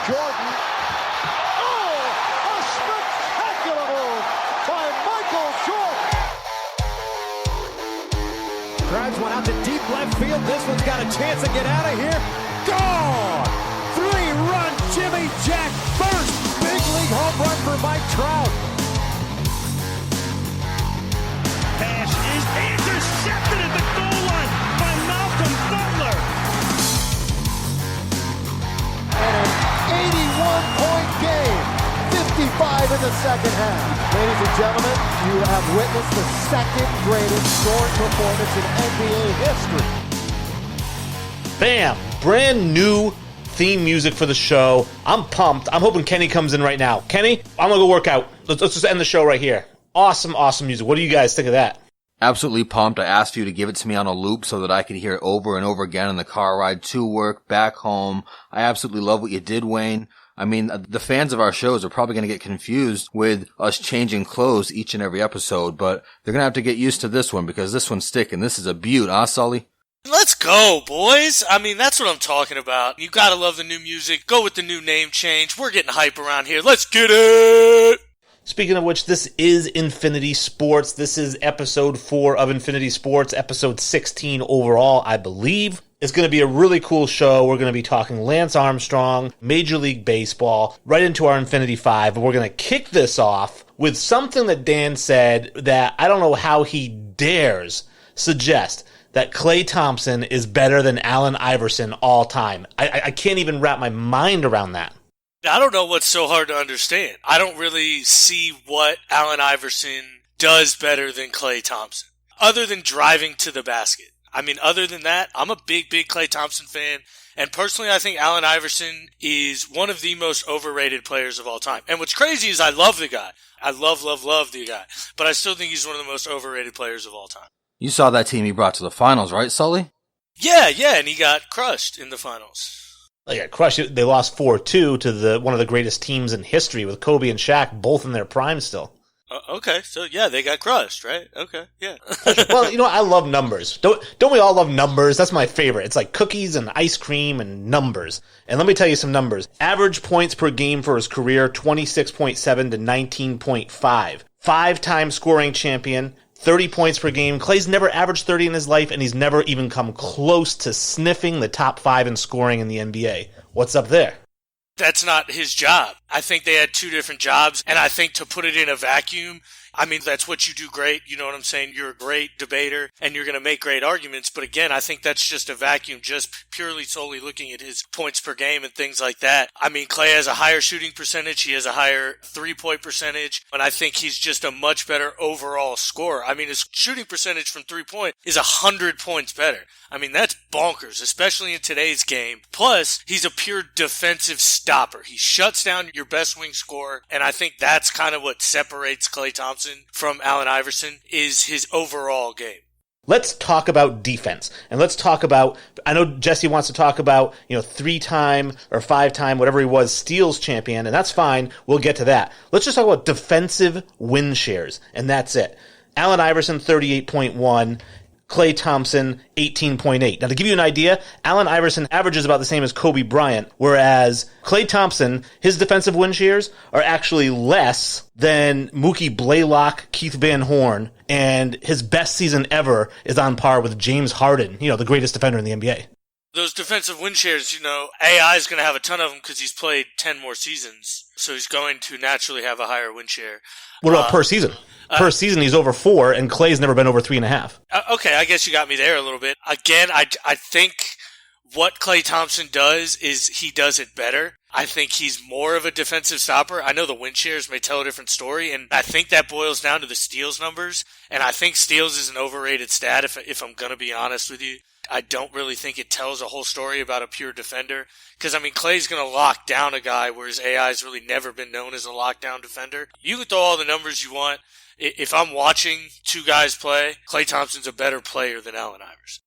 Jordan. Oh, a spectacular move by Michael Jordan. Drives one out to deep left field. This one's got a chance to get out of here. Gone! Three-run Jimmy Jack first big league home run for Mike Trout. Pass is intercepted at the goal line by Malcolm Butler. And an 81-point game, 55 in the second half. Ladies and gentlemen, you have witnessed the second greatest scoring performance in NBA history. Bam! Brand new theme music for the show. I'm pumped. I'm hoping Kenny comes in right now. Kenny, I'm going to go work out. Let's just end the show right here. Awesome, awesome music. What do you guys think of that? Absolutely pumped. I asked you to give it to me on a loop so that I could hear it over and over again in the car ride to work, back home. I absolutely love what you did, Wayne. I mean, the fans of our shows are probably going to get confused with us changing clothes each and every episode, but they're going to have to get used to this one because this one's sticking. This is a beaut, huh, Sully? Let's go, boys. I mean, that's what I'm talking about. You gotta love the new music. Go with the new name change. We're getting hype around here. Let's get it! Speaking of which, this is Infinity Sports. This is episode 4 of Infinity Sports, episode 16 overall, I believe. It's going to be a really cool show. We're going to be talking Lance Armstrong, Major League Baseball, right into our Infinity 5. We're going to kick this off with something that Dan said that I don't know how he dares suggest that Klay Thompson is better than Allen Iverson all time. I can't even wrap my mind around that. I don't know what's so hard to understand. I don't really see what Allen Iverson does better than Klay Thompson, other than driving to the basket. I mean, other than that, I'm a big Klay Thompson fan. And personally, I think Allen Iverson is one of the most overrated players of all time. And what's crazy is I love the guy. I love the guy. But I still think he's one of the most overrated players of all time. You saw that team he brought to the finals, right, Sully? Yeah, and he got crushed in the finals. They got crushed. They lost 4-2 to one of the greatest teams in history with Kobe and Shaq both in their prime still. Okay, so yeah, they got crushed, right? Okay, yeah. Well, you know, I love numbers. Don't we all love numbers? That's my favorite. It's like cookies and ice cream and numbers. And let me tell you some numbers. Average points per game for his career, 26.7 to 19.5. 5-time scoring champion, 30 points per game. Klay's never averaged 30 in his life, and he's never even come close to sniffing the top 5 in scoring in the NBA. What's up there? That's not his job. I think they had 2 different jobs, and I think to put it in a vacuum, I mean, that's what you do great. You know what I'm saying? You're a great debater, and you're going to make great arguments. But again, I think that's just a vacuum, just purely solely looking at his points per game and things like that. I mean, Klay has a higher shooting percentage. He has a higher 3-point percentage. And I think he's just a much better overall scorer. I mean, his shooting percentage from 3-point is 100 points better. I mean, that's bonkers, especially in today's game. Plus, he's a pure defensive stopper. He shuts down your best wing scorer. And I think that's kind of what separates Klay Thompson from Allen Iverson is his overall game. Let's talk about defense. And let's talk about, I know Jesse wants to talk about, 3-time or 5-time, whatever he was, steals champion, and that's fine. We'll get to that. Let's just talk about defensive win shares, and that's it. Allen Iverson, 38.1. Klay Thompson, 18.8. Now, to give you an idea, Allen Iverson averages about the same as Kobe Bryant, whereas Klay Thompson, his defensive win shares are actually less than Mookie Blaylock, Keith Van Horn, and his best season ever is on par with James Harden, the greatest defender in the NBA. Those defensive win shares, AI is going to have a ton of them because he's played 10 more seasons, so he's going to naturally have a higher win share. What about per season? Per season, he's over 4, and Klay's never been over 3.5. Okay, I guess you got me there a little bit. Again, I think what Klay Thompson does is he does it better. I think he's more of a defensive stopper. I know the win shares may tell a different story, and I think that boils down to the steals numbers. And I think steals is an overrated stat, if I'm going to be honest with you. I don't really think it tells a whole story about a pure defender. Because, Klay's going to lock down a guy, whereas AI's really never been known as a lockdown defender. You can throw all the numbers you want. If I'm watching 2 guys play, Klay Thompson's a better player than Allen Iverson.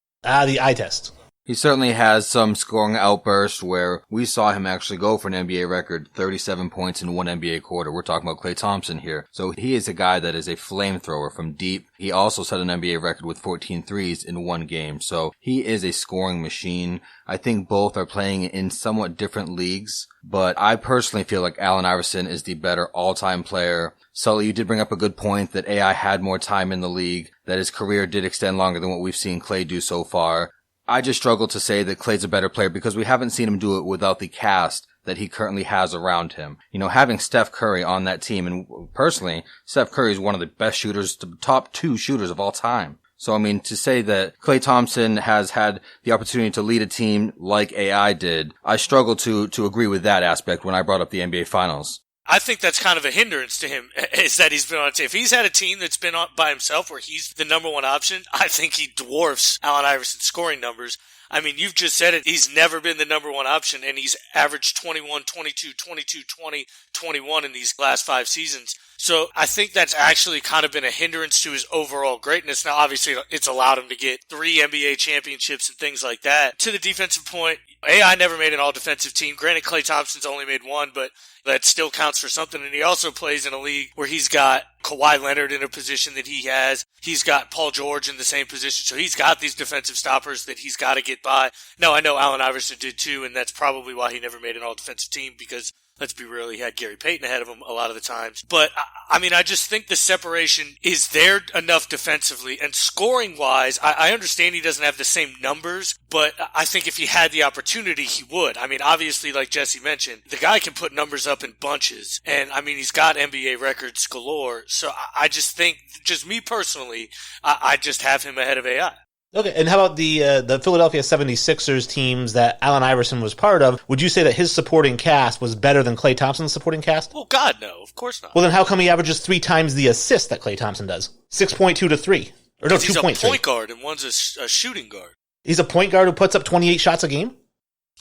The eye test. He certainly has some scoring outbursts where we saw him actually go for an NBA record, 37 points in one NBA quarter. We're talking about Klay Thompson here. So he is a guy that is a flamethrower from deep. He also set an NBA record with 14 threes in one game. So he is a scoring machine. I think both are playing in somewhat different leagues, but I personally feel like Allen Iverson is the better all-time player. Sully, you did bring up a good point that AI had more time in the league, that his career did extend longer than what we've seen Klay do so far. I just struggle to say that Klay's a better player because we haven't seen him do it without the cast that he currently has around him. You know, having Steph Curry on that team, and personally, Steph Curry is one of the best shooters, the top 2 shooters of all time. So, I mean, to say that Klay Thompson has had the opportunity to lead a team like AI did, I struggle to agree with that aspect when I brought up the NBA Finals. I think that's kind of a hindrance to him, is that he's been on a team. If he's had a team that's been on by himself where he's the number one option, I think he dwarfs Allen Iverson's scoring numbers. I mean, you've just said it. He's never been the number one option, and he's averaged 21, 22, 22, 20, 21 in these last 5 seasons. So I think that's actually kind of been a hindrance to his overall greatness. Now, obviously, it's allowed him to get 3 NBA championships and things like that. To the defensive point, AI never made an all-defensive team. Granted, Klay Thompson's only made 1, but that still counts for something. And he also plays in a league where he's got Kawhi Leonard in a position that he has. He's got Paul George in the same position. So he's got these defensive stoppers that he's got to get by. Now, I know Allen Iverson did too, and that's probably why he never made an all-defensive team, because let's be real, he had Gary Payton ahead of him a lot of the times. But, I mean, I just think the separation is there enough defensively. And scoring-wise, I understand he doesn't have the same numbers, but I think if he had the opportunity, he would. I mean, obviously, like Jesse mentioned, the guy can put numbers up in bunches. And, I mean, he's got NBA records galore. So I just think, just me personally, I just have him ahead of AI. Okay, and how about the Philadelphia 76ers teams that Allen Iverson was part of? Would you say that his supporting cast was better than Klay Thompson's supporting cast? Well, God, no. Of course not. Well, then how come he averages 3 times the assists that Klay Thompson does? 6.2 to 3. Or no, 2.3. He's a point guard and one's a shooting guard. He's a point guard who puts up 28 shots a game?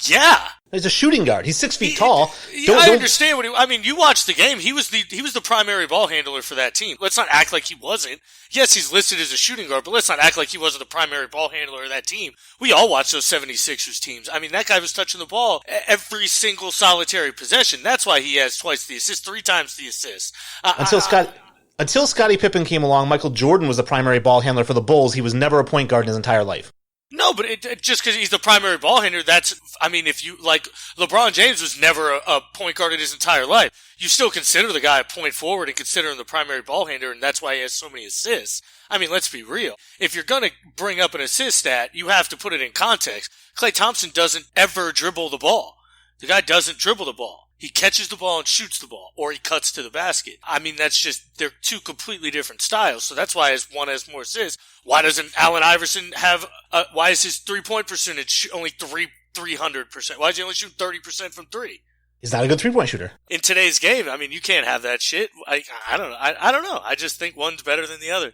Yeah. He's a shooting guard. He's 6 feet tall. I understand what I mean, you watched the game. He was the primary ball handler for that team. Let's not act like he wasn't. Yes, he's listed as a shooting guard, but let's not act like he wasn't the primary ball handler of that team. We all watched those 76ers teams. I mean, that guy was touching the ball every single solitary possession. That's why he has twice the assists, 3 times the assists. Until Scottie Pippen came along, Michael Jordan was the primary ball handler for the Bulls. He was never a point guard in his entire life. No, but just because he's the primary ball handler, if you, like, LeBron James was never a point guard in his entire life. You still consider the guy a point forward and consider him the primary ball handler, and that's why he has so many assists. I mean, let's be real. If you're going to bring up an assist stat, you have to put it in context. Klay Thompson doesn't ever dribble the ball. The guy doesn't dribble the ball. He catches the ball and shoots the ball, or he cuts to the basket. I mean, they're 2 completely different styles. So that's why one has more assists. Why doesn't Allen Iverson why is his 3-point percentage only 300%? Why does he only shoot 30% from 3? He's not a good 3-point shooter. In today's game, I mean, you can't have that shit. I don't know. I don't know. I just think one's better than the other.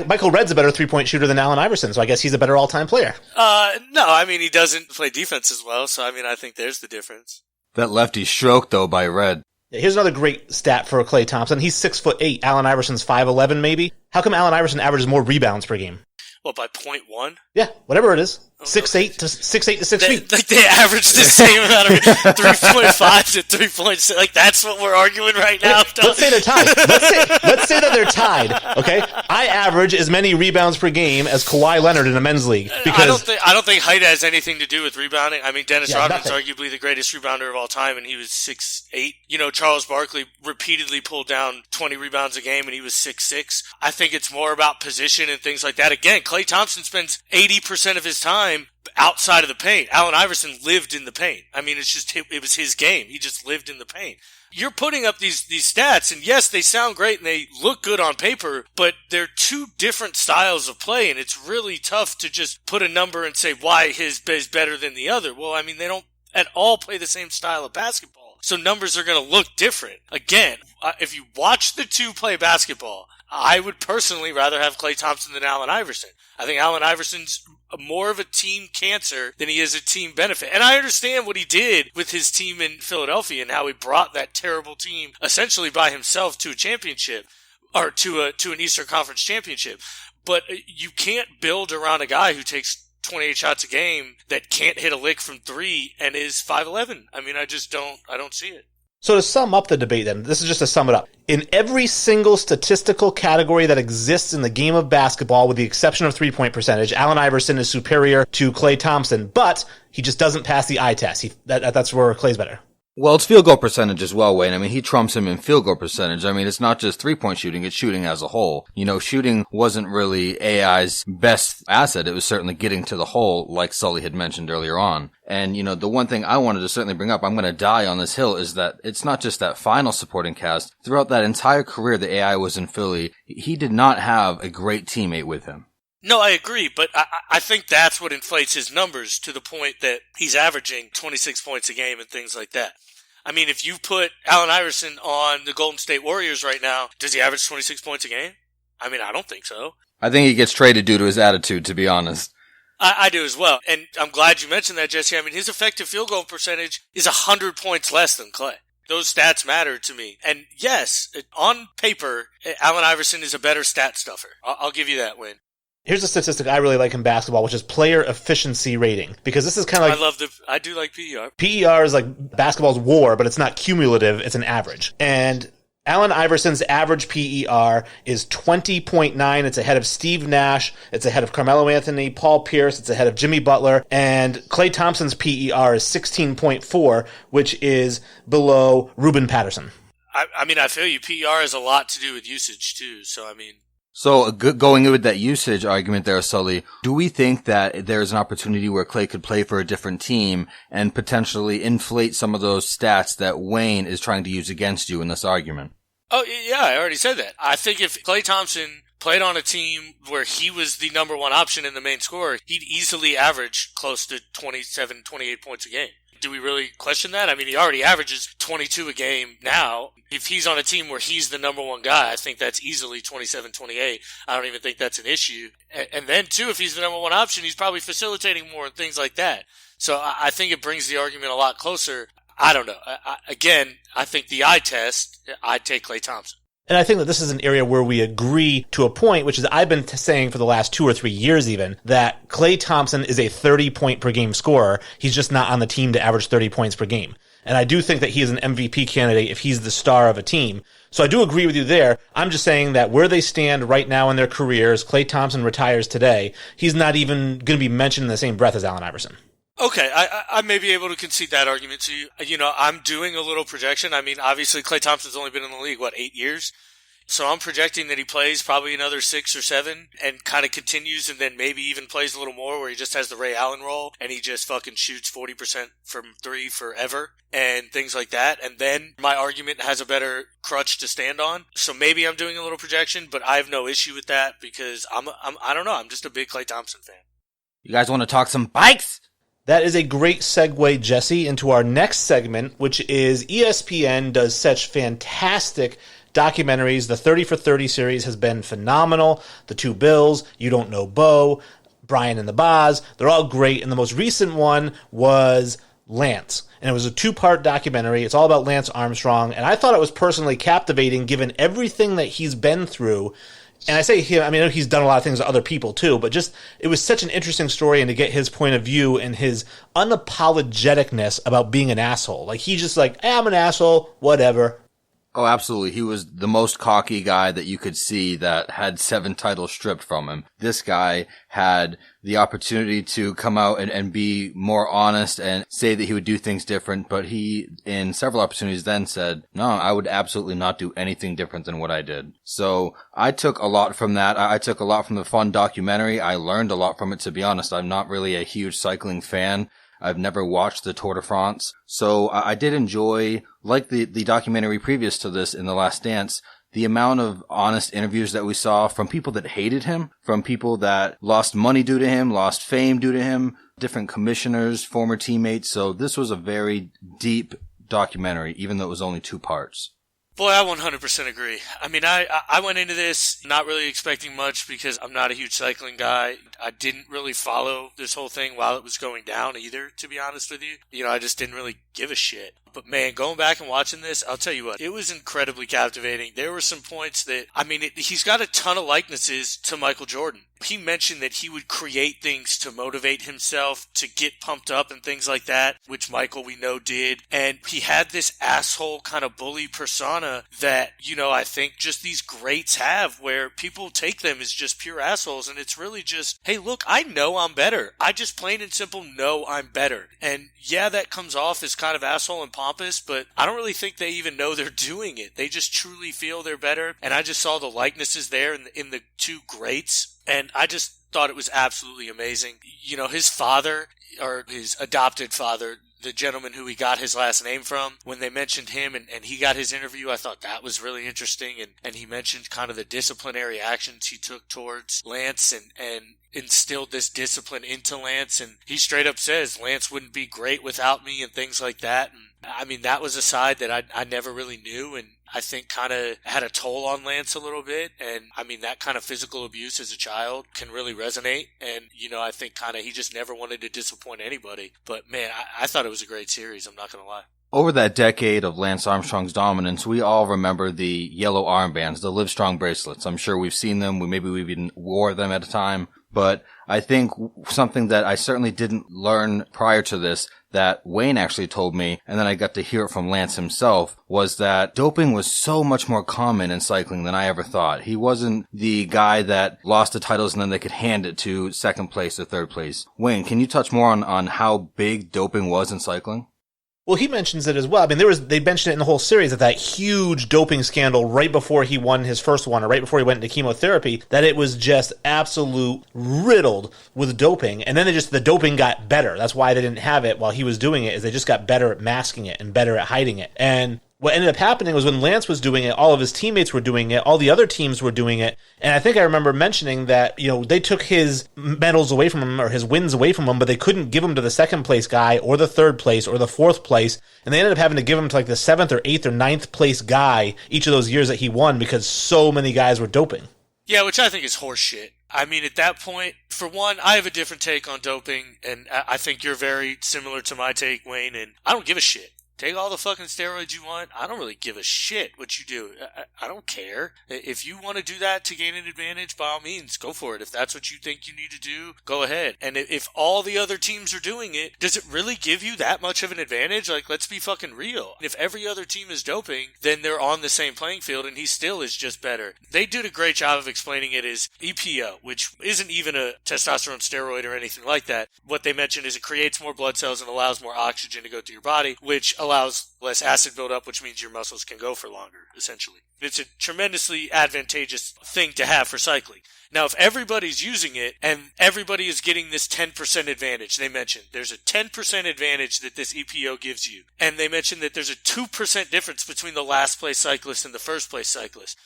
Michael Redd's a better 3-point shooter than Allen Iverson, so I guess he's a better all-time player. No, I mean, he doesn't play defense as well, so I mean, I think there's the difference. That lefty stroke, though, by Red. Here's another great stat for Klay Thompson. He's 6'8". Allen Iverson's 5'11", maybe. How come Allen Iverson averages more rebounds per game? Well, by 0.1? Yeah, whatever it is. 6'8" to 6 feet. Like they average the same amount of 3.5 to 3.6. Like that's what we're arguing right now. Let's say they're tied. Let's say that they're tied. Okay, I average as many rebounds per game as Kawhi Leonard in a men's league. Because I don't think height has anything to do with rebounding. I mean, Dennis Rodman's nothing. arguably the greatest rebounder of all time, and he was 6'8". You know, Charles Barkley repeatedly pulled down 20 rebounds a game, and he was 6'6". I think it's more about position and things like that. Again, Klay Thompson spends 80% of his time outside of the paint. Allen Iverson lived in the paint. I mean, it was his game. He just lived in the paint. You're putting up these stats, and yes, they sound great and they look good on paper, but they're 2 different styles of play, and it's really tough to just put a number and say why his is better than the other. Well, I mean, they don't at all play the same style of basketball, so numbers are going to look different. Again, if you watch the 2 play basketball, I would personally rather have Klay Thompson than Allen Iverson. I think Allen Iverson's more of a team cancer than he is a team benefit. And I understand what he did with his team in Philadelphia and how he brought that terrible team essentially by himself to a championship, or to an Eastern Conference championship. But you can't build around a guy who takes 28 shots a game that can't hit a lick from three and is 5'11". I mean, I don't see it. So to sum up the debate then, this is just to sum it up. In every single statistical category that exists in the game of basketball, with the exception of three-point percentage, Allen Iverson is superior to Klay Thompson, but he just doesn't pass the eye test. That's where Klay's better. Well, it's field goal percentage as well, Wayne. I mean, he trumps him in field goal percentage. I mean, it's not just three-point shooting, it's shooting as a whole. You know, shooting wasn't really AI's best asset. It was certainly getting to the hole, like Sully had mentioned earlier on. And, you know, the one thing I wanted to certainly bring up, I'm going to die on this hill, is that it's not just that final supporting cast. Throughout that entire career that AI was in Philly, he did not have a great teammate with him. No, I agree, but I think that's what inflates his numbers to the point that he's averaging 26 points a game and things like that. I mean, if you put Allen Iverson on the Golden State Warriors right now, does he average 26 points a game? I mean, I don't think so. I think he gets traded due to his attitude, to be honest. I do as well, and I'm glad you mentioned that, Jesse. I mean, his effective field goal percentage is 100 points less than Klay. Those stats matter to me. And yes, on paper, Allen Iverson is a better stat stuffer. I'll give you that, Win. Here's a statistic I really like in basketball, which is player efficiency rating. Because this is kind of like... I do like PER. PER is like basketball's WAR, but it's not cumulative, it's an average. And Allen Iverson's average PER is 20.9. It's ahead of Steve Nash. It's ahead of Carmelo Anthony, Paul Pierce. It's ahead of Jimmy Butler. And Klay Thompson's PER is 16.4, which is below Ruben Patterson. I mean, I feel you. PER has a lot to do with usage, too. So, I mean... So going with that usage argument there, Sully, do we think that there's an opportunity where Klay could play for a different team and potentially inflate some of those stats that Wayne is trying to use against you in this argument? Oh, yeah, I already said that. I think if Klay Thompson played on a team where he was the number one option in the main scorer, he'd easily average close to 27, 28 points a game. Do we really question that? I mean, he already averages 22 a game now. If he's on a team where he's the number one guy, I think that's easily 27, 28. I don't even think that's an issue. And then, too, if he's the number one option, he's probably facilitating more and things like that. So I think it brings the argument a lot closer. I don't know. Again, I think the eye test, I'd take Klay Thompson. And I think that this is an area where we agree to a point, which is I've been saying for the last 2 or 3 years even, that Klay Thompson is a 30-point-per-game scorer. He's just not on the team to average 30 points per game. And I do think that he is an MVP candidate if he's the star of a team. So I do agree with you there. I'm just saying that where they stand right now in their careers, Klay Thompson retires today, he's not even going to be mentioned in the same breath as Allen Iverson. Okay, I may be able to concede that argument to you. You know, I'm doing a little projection. I mean, obviously, Klay Thompson's only been in the league, 8 years? So I'm projecting that he plays probably another 6 or 7 and kind of continues and then maybe even plays a little more where he just has the Ray Allen role and he just fucking shoots 40% from 3 forever and things like that. And then my argument has a better crutch to stand on. So maybe I'm doing a little projection, but I have no issue with that because I don't know. I'm just a big Klay Thompson fan. You guys want to talk some bikes? That is a great segue, Jesse, into our next segment, which is ESPN does such fantastic documentaries. The 30 for 30 series has been phenomenal. The Two Bills, You Don't Know Bo, Brian and the Boz, they're all great. And the most recent one was Lance. And it was a 2-part documentary. It's all about Lance Armstrong. And I thought it was personally captivating given everything that he's been through. And I say him, I mean, I know he's done a lot of things to other people too, but just, it was such an interesting story and to get his point of view and his unapologeticness about being an asshole. Like, he's just like, I'm an asshole, whatever. Oh, absolutely. He was the most cocky guy that you could see that had 7 titles stripped from him. This guy had the opportunity to come out and be more honest and say that he would do things different, but he, in several opportunities then said, no, I would absolutely not do anything different than what I did. So I took a lot from that. I took a lot from the fun documentary. I learned a lot from it, to be honest. I'm not really a huge cycling fan. I've never watched the Tour de France. So I did enjoy, like the documentary previous to this in The Last Dance, the amount of honest interviews that we saw from people that hated him, from people that lost money due to him, lost fame due to him, different commissioners, former teammates. So this was a very deep documentary, even though it was only 2 parts. Boy, I 100% agree. I mean, I went into this not really expecting much because I'm not a huge cycling guy. I didn't really follow this whole thing while it was going down either, to be honest with you. You know, I just didn't really give a shit. But man, going back and watching this, I'll tell you what, it was incredibly captivating. There were some points that, he's got a ton of likenesses to Michael Jordan. He mentioned that he would create things to motivate himself, to get pumped up and things like that, which Michael, we know, did. And he had this asshole kind of bully persona that, I think just these greats have, where people take them as just pure assholes. And it's really just, hey, look, I know I'm better. I just plain and simple know I'm better. And yeah, that comes off as kind of asshole and pompous, but I don't really think they even know they're doing it. They just truly feel they're better. And I just saw the likenesses there in the two greats. And I just thought it was absolutely amazing. His father, or his adopted father, the gentleman who he got his last name from, when they mentioned him and he got his interview, I thought that was really interesting. And he mentioned kind of the disciplinary actions he took towards Lance and instilled this discipline into Lance. And he straight up says, Lance wouldn't be great without me and things like that. And that was a side that I never really knew, and I think kind of had a toll on Lance a little bit. And that kind of physical abuse as a child can really resonate. And, I think kind of he just never wanted to disappoint anybody. But man, I thought it was a great series. I'm not going to lie. Over that decade of Lance Armstrong's dominance, we all remember the yellow armbands, the Livestrong bracelets. I'm sure we've seen them. Maybe we've even wore them at a time. But I think something that I certainly didn't learn prior to this, that Wayne actually told me, and then I got to hear it from Lance himself, was that doping was so much more common in cycling than I ever thought. He wasn't the guy that lost the titles and then they could hand it to second place or third place. Wayne, can you touch more on how big doping was in cycling? Well, he mentions it as well. They mentioned it in the whole series, that huge doping scandal right before he won his first one, or right before he went into chemotherapy, that it was just absolute riddled with doping. And then the doping got better. That's why they didn't have it while he was doing it, is they just got better at masking it and better at hiding it. And what ended up happening was when Lance was doing it, all of his teammates were doing it, all the other teams were doing it. And I think I remember mentioning that, they took his medals away from him, or his wins away from him, but they couldn't give them to the second place guy or the third place or the fourth place. And they ended up having to give them to the seventh or eighth or ninth place guy each of those years that he won, because so many guys were doping. Yeah, which I think is horseshit. At that point, for one, I have a different take on doping, and I think you're very similar to my take, Wayne, and I don't give a shit. Take all the fucking steroids you want. I don't really give a shit what you do. I don't care. If you want to do that to gain an advantage, by all means, go for it. If that's what you think you need to do, go ahead. And if all the other teams are doing it, does it really give you that much of an advantage? Let's be fucking real. If every other team is doping, then they're on the same playing field, and he still is just better. They did a great job of explaining it as EPO, which isn't even a testosterone steroid or anything like that. What they mentioned is it creates more blood cells and allows more oxygen to go through your body, which allows less acid buildup, which means your muscles can go for longer, essentially. It's a tremendously advantageous thing to have for cycling. Now, if everybody's using it and everybody is getting this 10% advantage, they mentioned there's a 10% advantage that this EPO gives you. And they mentioned that there's a 2% difference between the last place cyclist and the first place cyclist.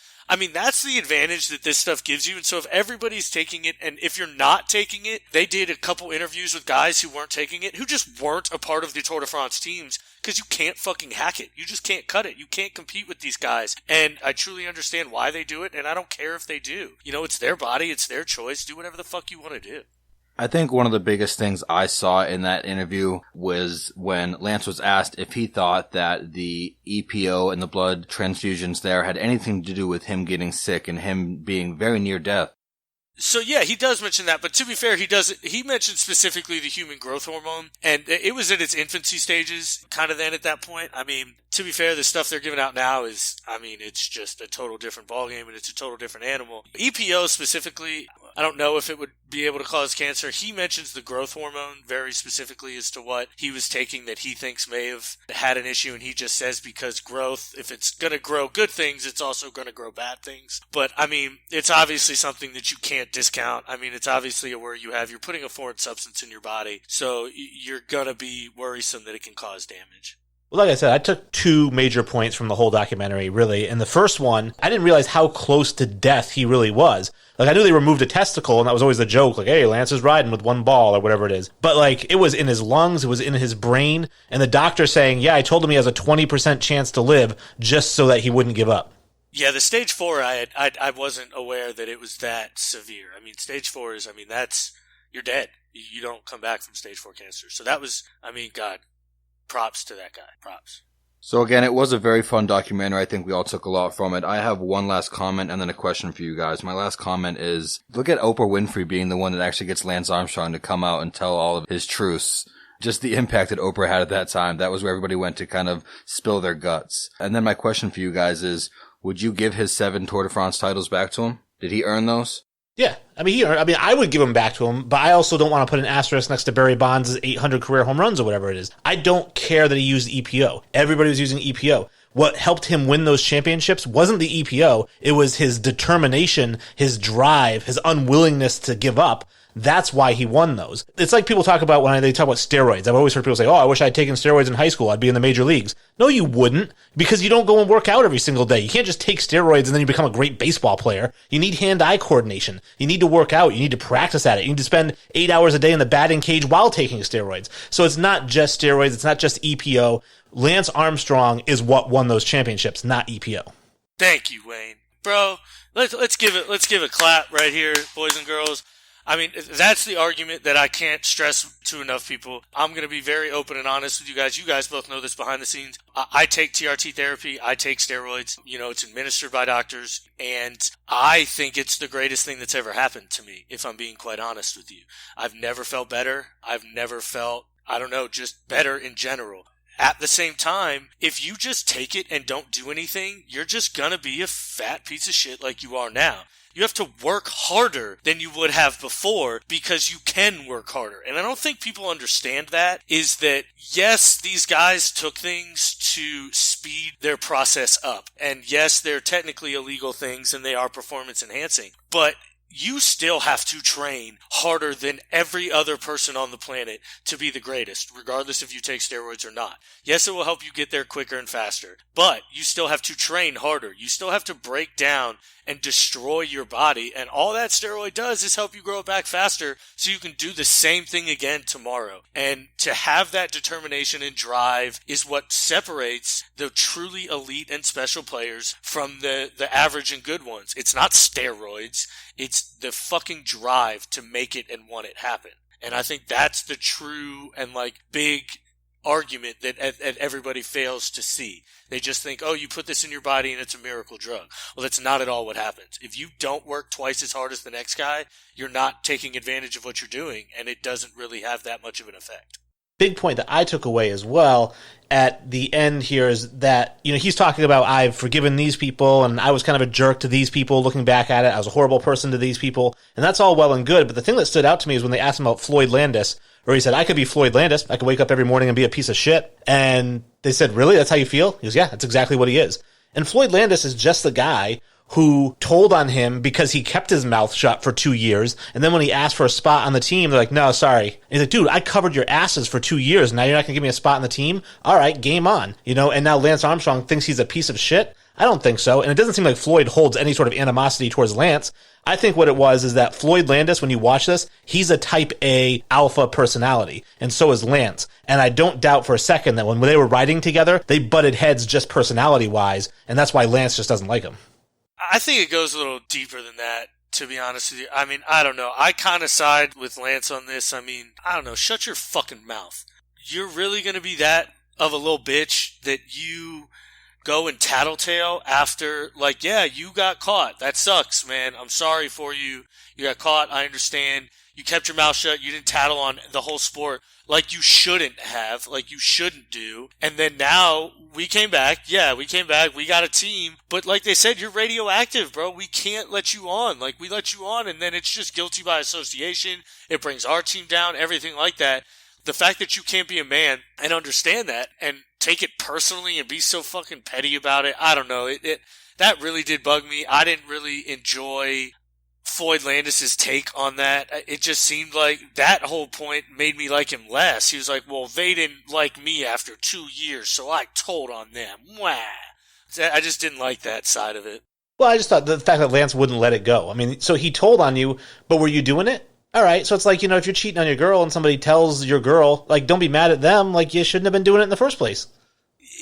That's the advantage that this stuff gives you. And so if everybody's taking it, and if you're not taking it, they did a couple interviews with guys who weren't taking it, who just weren't a part of the Tour de France teams, because you can't fucking hack it. You just can't cut it. You can't compete with these guys. And I truly understand why they do it, and I don't care if they do. It's their body, it's their choice. Do whatever the fuck you want to do. I think one of the biggest things I saw in that interview was when Lance was asked if he thought that the EPO and the blood transfusions there had anything to do with him getting sick and him being very near death. So yeah, he does mention that, but to be fair, he mentioned specifically the human growth hormone, and it was in its infancy stages kind of then at that point. To be fair, the stuff they're giving out now is, it's just a total different ballgame, and it's a total different animal. EPO specifically, I don't know if it would be able to cause cancer. He mentions the growth hormone very specifically as to what he was taking that he thinks may have had an issue, and he just says because growth, if it's going to grow good things, it's also going to grow bad things. But, it's obviously something that you can't discount. It's obviously where you're putting a foreign substance in your body, so you're going to be worrisome that it can cause damage. Well, like I said, I took two major points from the whole documentary, really. And the first one, I didn't realize how close to death he really was. I knew they removed a testicle, and that was always the joke, hey, Lance is riding with one ball, or whatever it is. But, it was in his lungs, it was in his brain, and the doctor saying, yeah, I told him he has a 20% chance to live, just so that he wouldn't give up. Yeah, the stage 4, I wasn't aware that it was that severe. Stage 4 is, you're dead. You don't come back from stage 4 cancer. So that was, God, props to that guy. Props. So again, it was a very fun documentary. I think we all took a lot from it. I have one last comment and then a question for you guys. My last comment is, look at Oprah Winfrey being the one that actually gets Lance Armstrong to come out and tell all of his truths. Just the impact that Oprah had at that time. That was where everybody went to kind of spill their guts. And then my question for you guys is, would you give his 7 Tour de France titles back to him? Did he earn those? Yeah, I would give him back to him, but I also don't want to put an asterisk next to Barry Bonds' 800 career home runs or whatever it is. I don't care that he used EPO. Everybody was using EPO. What helped him win those championships wasn't the EPO. It was his determination, his drive, his unwillingness to give up. That's why he won those. It's like people talk about when they talk about steroids. I've always heard people say, I wish I'd taken steroids in high school. I'd be in the major leagues. No, you wouldn't, because you don't go and work out every single day. You can't just take steroids and then you become a great baseball player. You need hand-eye coordination. You need to work out. You need to practice at it. You need to spend 8 hours a day in the batting cage while taking steroids. So it's not just steroids. It's not just EPO. Lance Armstrong is what won those championships, not EPO. Thank you, Wayne. Bro, let's give a clap right here, boys and girls. I mean, that's the argument that I can't stress to enough people. I'm going to be very open and honest with you guys. You guys both know this behind the scenes. I take TRT therapy. I take steroids. It's administered by doctors. And I think it's the greatest thing that's ever happened to me, if I'm being quite honest with you. I've never felt better. I've never felt, just better in general. At the same time, if you just take it and don't do anything, you're just going to be a fat piece of shit like you are now. You have to work harder than you would have before because you can work harder. And I don't think people understand that, is that, yes, these guys took things to speed their process up. And yes, they're technically illegal things and they are performance enhancing. But you still have to train harder than every other person on the planet to be the greatest, regardless if you take steroids or not. Yes, it will help you get there quicker and faster, but you still have to train harder. You still have to break down and destroy your body, and all that steroid does is help you grow it back faster so you can do the same thing again tomorrow. And to have that determination and drive is what separates the truly elite and special players from the average and good ones. It's not steroids. It's the fucking drive to make it and want it happen. And I think that's the true and big argument that everybody fails to see. They just think, you put this in your body and it's a miracle drug. Well, that's not at all what happens. If you don't work twice as hard as the next guy, you're not taking advantage of what you're doing, and it doesn't really have that much of an effect. Big point that I took away as well at the end here is that, he's talking about, I've forgiven these people and I was kind of a jerk to these people looking back at it. I was a horrible person to these people. And that's all well and good. But the thing that stood out to me is when they asked him about Floyd Landis, or he said, I could be Floyd Landis. I could wake up every morning and be a piece of shit. And they said, really? That's how you feel? He goes, yeah, that's exactly what he is. And Floyd Landis is just the guy who told on him because he kept his mouth shut for 2 years. And then when he asked for a spot on the team, they're like, no, sorry. And he's like, dude, I covered your asses for 2 years. Now you're not going to give me a spot on the team? All right, game on. And now Lance Armstrong thinks he's a piece of shit? I don't think so. And it doesn't seem like Floyd holds any sort of animosity towards Lance. I think what it was is that Floyd Landis, when you watch this, he's a type A alpha personality. And so is Lance. And I don't doubt for a second that when they were riding together, they butted heads just personality-wise. And that's why Lance just doesn't like him. I think it goes a little deeper than that, to be honest with you. I mean, I don't know. I kind of side with Lance on this. I mean, I don't know. Shut your fucking mouth. You're really going to be that of a little bitch that you go and tattletale after, yeah, you got caught. That sucks, man. I'm sorry for you. You got caught. I understand. You kept your mouth shut. You didn't tattle on the whole sport like you shouldn't have, like you shouldn't do. And then now we came back. Yeah, we came back. We got a team. But like they said, you're radioactive, bro. We can't let you on. We let you on, and then it's just guilty by association. It brings our team down, everything like that. The fact that you can't be a man and understand that and take it personally and be so fucking petty about it, I don't know. That really did bug me. I didn't really enjoy Floyd Landis' take on that. It just seemed like that whole point made me like him less. He was like, well, they didn't like me after 2 years, so I told on them. Wah. I just didn't like that side of it. Well, I just thought the fact that Lance wouldn't let it go. I mean, so he told on you, but were you doing it? All right, so it's like, if you're cheating on your girl and somebody tells your girl, don't be mad at them, you shouldn't have been doing it in the first place.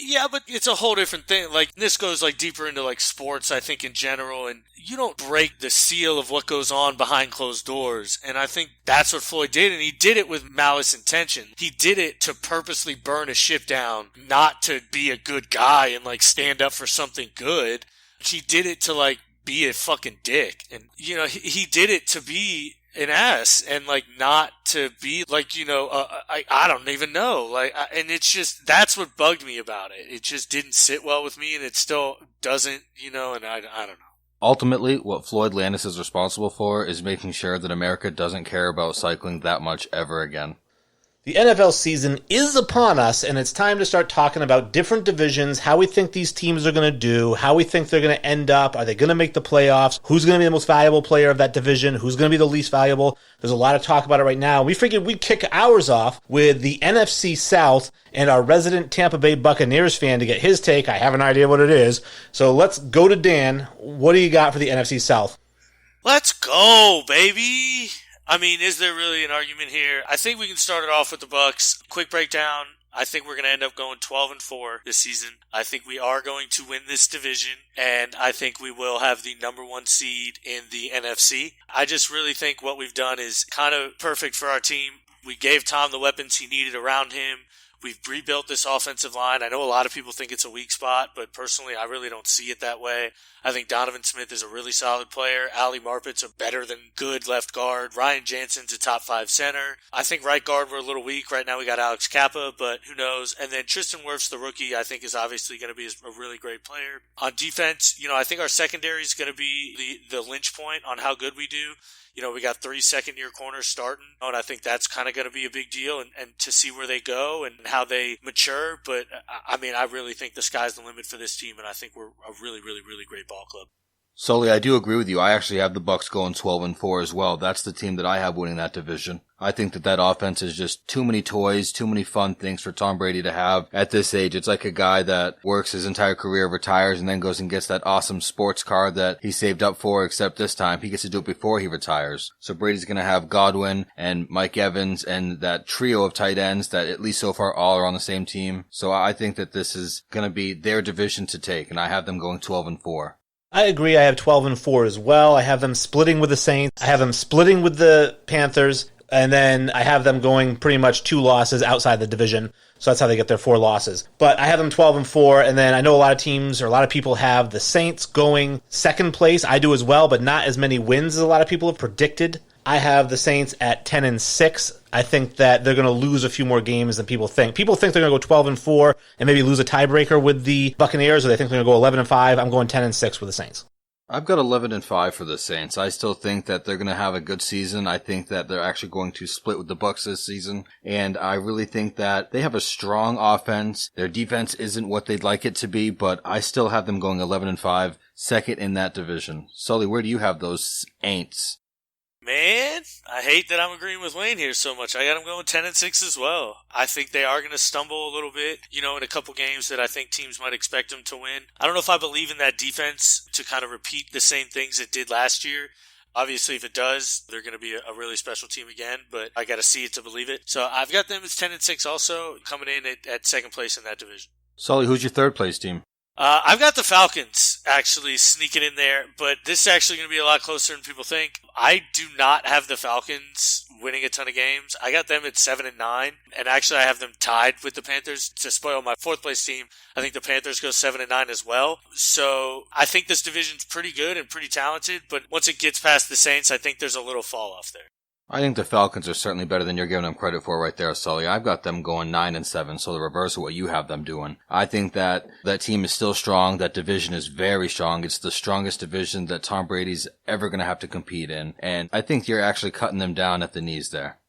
Yeah, but it's a whole different thing. Like, this goes like deeper into like sports, I think, in general, and you don't break the seal of what goes on behind closed doors. And I think that's what Floyd did, and he did it with malice intention. He did it to purposely burn a ship down, not to be a good guy and like stand up for something good. He did it to like be a fucking dick. And, you know, he did it to be an ass and like not to be like, you know, I don't even know. Like, and it's just, that's what bugged me about it. It just didn't sit well with me, and it still doesn't, you know, and I don't know. Ultimately, what Floyd Landis is responsible for is making sure that America doesn't care about cycling that much ever again. The NFL season is upon us, and it's time to start talking about different divisions, how we think these teams are going to do, how we think they're going to end up, are they going to make the playoffs, who's going to be the most valuable player of that division, who's going to be the least valuable. There's a lot of talk about it right now. We figured we'd kick ours off with the NFC South and our resident Tampa Bay Buccaneers fan to get his take. I have an idea what it is. So let's go to Dan. What do you got for the NFC South? Let's go, baby. I mean, is there really an argument here? I think we can start it off with the Bucs. Quick breakdown. I think we're going to end up going 12-4 this season. I think we are going to win this division, and I think we will have the number 1 seed in the NFC. I just really think what we've done is kind of perfect for our team. We gave Tom the weapons he needed around him. We've rebuilt this offensive line. I know a lot of people think it's a weak spot, but personally, I really don't see it that way. I think Donovan Smith is a really solid player. Ali Marpet's a better than good left guard. Ryan Jansen's a top 5 center. I think right guard we're a little weak. Right now we got Alex Kappa, but who knows? And then Tristan Wirfs, the rookie, I think is obviously going to be a really great player. On defense, you know, I think our secondary is going to be the linch point on how good we do. You know, we got 3 second-year corners starting, and I think that's kind of going to be a big deal, and to see where they go and how they mature. But, I mean, I really think the sky's the limit for this team, and I think we're a really, really, really great ball club. Sully, I do agree with you. I actually have the Bucs going 12-4 as well. That's the team that I have winning that division. I think that offense is just too many toys, too many fun things for Tom Brady to have at this age. It's like a guy that works his entire career, retires, and then goes and gets that awesome sports car that he saved up for, except this time he gets to do it before he retires. So Brady's going to have Godwin and Mike Evans and that trio of tight ends that at least so far all are on the same team. So I think that this is going to be their division to take, and I have them going 12-4. I agree. I have 12-4 as well. I have them splitting with the Saints. I have them splitting with the Panthers. And then I have them going pretty much 2 losses outside the division. So that's how they get their 4 losses. But I have them 12-4. And then I know a lot of teams or a lot of people have the Saints going second place. I do as well, but not as many wins as a lot of people have predicted. I have the Saints at 10-6. I think that they're going to lose a few more games than people think. People think they're going to go 12-4 and maybe lose a tiebreaker with the Buccaneers, or they think they're going to go 11-5. I'm going 10-6 with the Saints. I've got 11-5 for the Saints. I still think that they're going to have a good season. I think that they're actually going to split with the Bucs this season. And I really think that they have a strong offense. Their defense isn't what they'd like it to be, but I still have them going 11-5, second in that division. Sully, where do you have those Aints? Man, I hate that I'm agreeing with Wayne here so much. I got them going 10-6 as well. I think they are going to stumble a little bit, you know, in a couple games that I think teams might expect them to win. I don't know if I believe in that defense to kind of repeat the same things it did last year. Obviously, if it does, they're going to be a really special team again, but I got to see it to believe it. So I've got them as 10-6 also, coming in at second place in that division. Sully, who's your third place team? I've got the Falcons actually sneaking in there, but this is actually going to be a lot closer than people think. I do not have the Falcons winning a ton of games. I got them at 7-9, and actually I have them tied with the Panthers. To spoil my fourth place team, I think the Panthers go 7-9 as well. So I think this division's pretty good and pretty talented, but once it gets past the Saints, I think there's a little fall off there. I think the Falcons are certainly better than you're giving them credit for right there, Sully. I've got them going 9-7, so the reverse of what you have them doing. I think that team is still strong. That division is very strong. It's the strongest division that Tom Brady's ever going to have to compete in. And I think you're actually cutting them down at the knees there.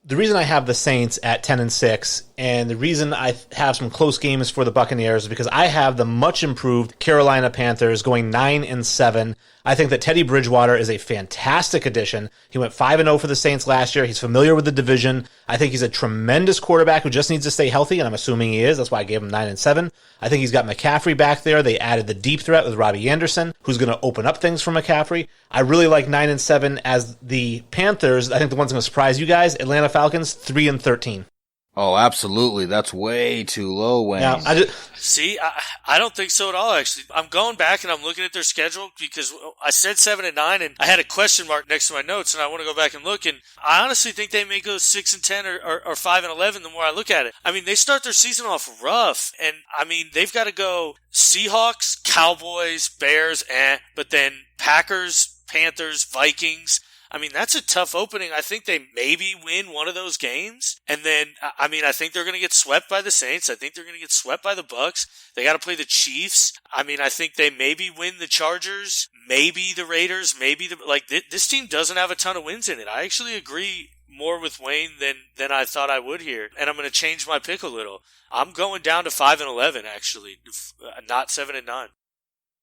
The reason I have the Saints at 10-6, and the reason I have some close games for the Buccaneers is because I have the much improved Carolina Panthers going 9-7. I think that Teddy Bridgewater is a fantastic addition. He went 5-0 for the Saints last year. He's familiar with the division. I think he's a tremendous quarterback who just needs to stay healthy, and I'm assuming he is. That's why I gave him 9-7. I think he's got McCaffrey back there. They added the deep threat with Robbie Anderson, who's going to open up things for McCaffrey. I really like 9-7 as the Panthers. I think the one's going to surprise you guys, Atlanta Falcons, 3-13. Oh, absolutely. That's way too low, Wayne. Now, See, I don't think so at all, actually. I'm going back and I'm looking at their schedule because I said 7-9 and I had a question mark next to my notes and I want to go back and look, and I honestly think they may go 6-10 or 5-11 the more I look at it. I mean, they start their season off rough, and I mean, they've got to go Seahawks, Cowboys, Bears, but then Packers, Panthers, Vikings. I mean, that's a tough opening. I think they maybe win one of those games. And then, I mean, I think they're going to get swept by the Saints. I think they're going to get swept by the Bucks. They got to play the Chiefs. I mean, I think they maybe win the Chargers, maybe the Raiders, maybe this team doesn't have a ton of wins in it. I actually agree more with Wayne than I thought I would here. And I'm going to change my pick a little. I'm going down to 5-11, actually, not 7-9.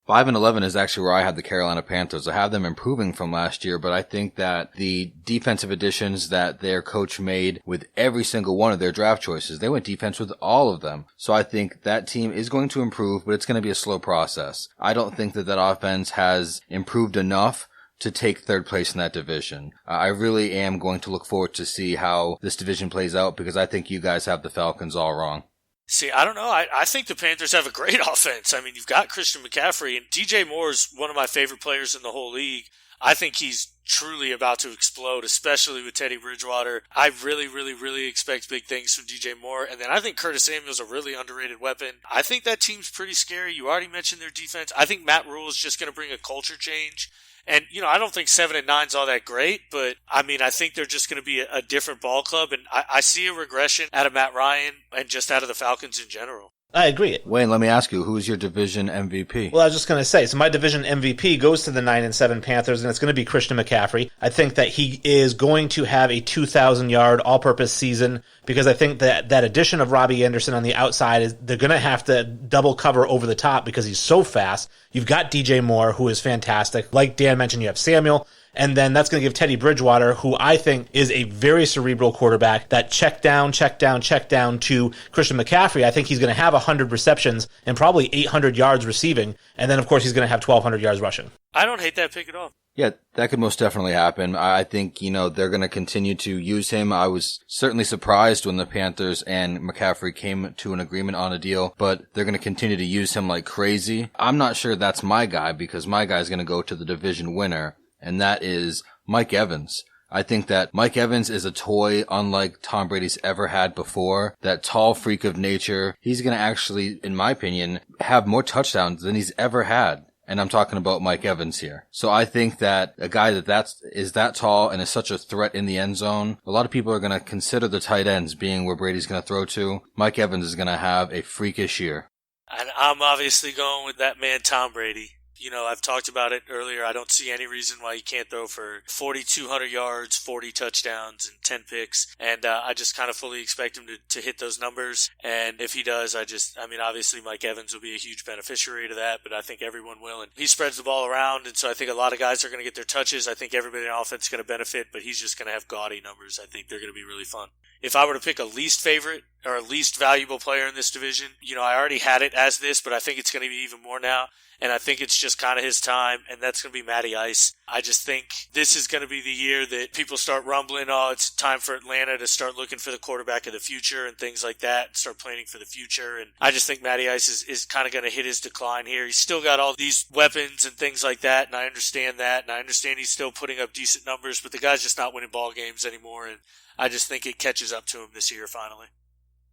5-11 is actually where I have the Carolina Panthers. I have them improving from last year, but I think that the defensive additions that their coach made with every single one of their draft choices, they went defense with all of them. So I think that team is going to improve, but it's going to be a slow process. I don't think that offense has improved enough to take third place in that division. I really am going to look forward to see how this division plays out because I think you guys have the Falcons all wrong. See, I don't know. I think the Panthers have a great offense. I mean, you've got Christian McCaffrey, and DJ Moore is one of my favorite players in the whole league. I think he's truly about to explode, especially with Teddy Bridgewater. I really, really, really expect big things from DJ Moore. And then I think Curtis Samuel's a really underrated weapon. I think that team's pretty scary. You already mentioned their defense. I think Matt Rule is just going to bring a culture change. And, I don't think 7-9 is all that great, but, I mean, I think they're just going to be a different ball club, and I see a regression out of Matt Ryan and just out of the Falcons in general. I agree. Wayne, let me ask you, who's your division MVP? Well, I was just going to say, so my division MVP goes to the 9-7 Panthers, and it's going to be Christian McCaffrey. I think that he is going to have a 2,000-yard all-purpose season because I think that addition of Robbie Anderson on the outside, they're going to have to double cover over the top because he's so fast. You've got DJ Moore, who is fantastic. Like Dan mentioned, you have Samuel. And then that's going to give Teddy Bridgewater, who I think is a very cerebral quarterback, that check down to Christian McCaffrey. I think he's going to have 100 receptions and probably 800 yards receiving. And then, of course, he's going to have 1,200 yards rushing. I don't hate that pick at all. Yeah, that could most definitely happen. I think, they're going to continue to use him. I was certainly surprised when the Panthers and McCaffrey came to an agreement on a deal, but they're going to continue to use him like crazy. I'm not sure that's my guy because my guy is going to go to the division winner, and that is Mike Evans. I think that Mike Evans is a toy unlike Tom Brady's ever had before. That tall freak of nature. He's going to actually, in my opinion, have more touchdowns than he's ever had. And I'm talking about Mike Evans here. So I think that a guy that is that tall and is such a threat in the end zone, a lot of people are going to consider the tight ends being where Brady's going to throw to. Mike Evans is going to have a freakish year. And I'm obviously going with that man, Tom Brady. I've talked about it earlier. I don't see any reason why he can't throw for 4,200 yards, 40 touchdowns, and 10 picks. And I just kind of fully expect him to hit those numbers. And if he does, obviously Mike Evans will be a huge beneficiary to that, but I think everyone will. And he spreads the ball around, and so I think a lot of guys are going to get their touches. I think everybody in the offense is going to benefit, but he's just going to have gaudy numbers. I think they're going to be really fun. If I were to pick a least favorite or a least valuable player in this division, I already had it as this, but I think it's going to be even more now. And I think it's just kind of his time, and that's going to be Matty Ice. I just think this is going to be the year that people start rumbling, it's time for Atlanta to start looking for the quarterback of the future and things like that, and start planning for the future. And I just think Matty Ice is kind of going to hit his decline here. He's still got all these weapons and things like that, and I understand that, and I understand he's still putting up decent numbers, but the guy's just not winning ball games anymore, and I just think it catches up to him this year finally.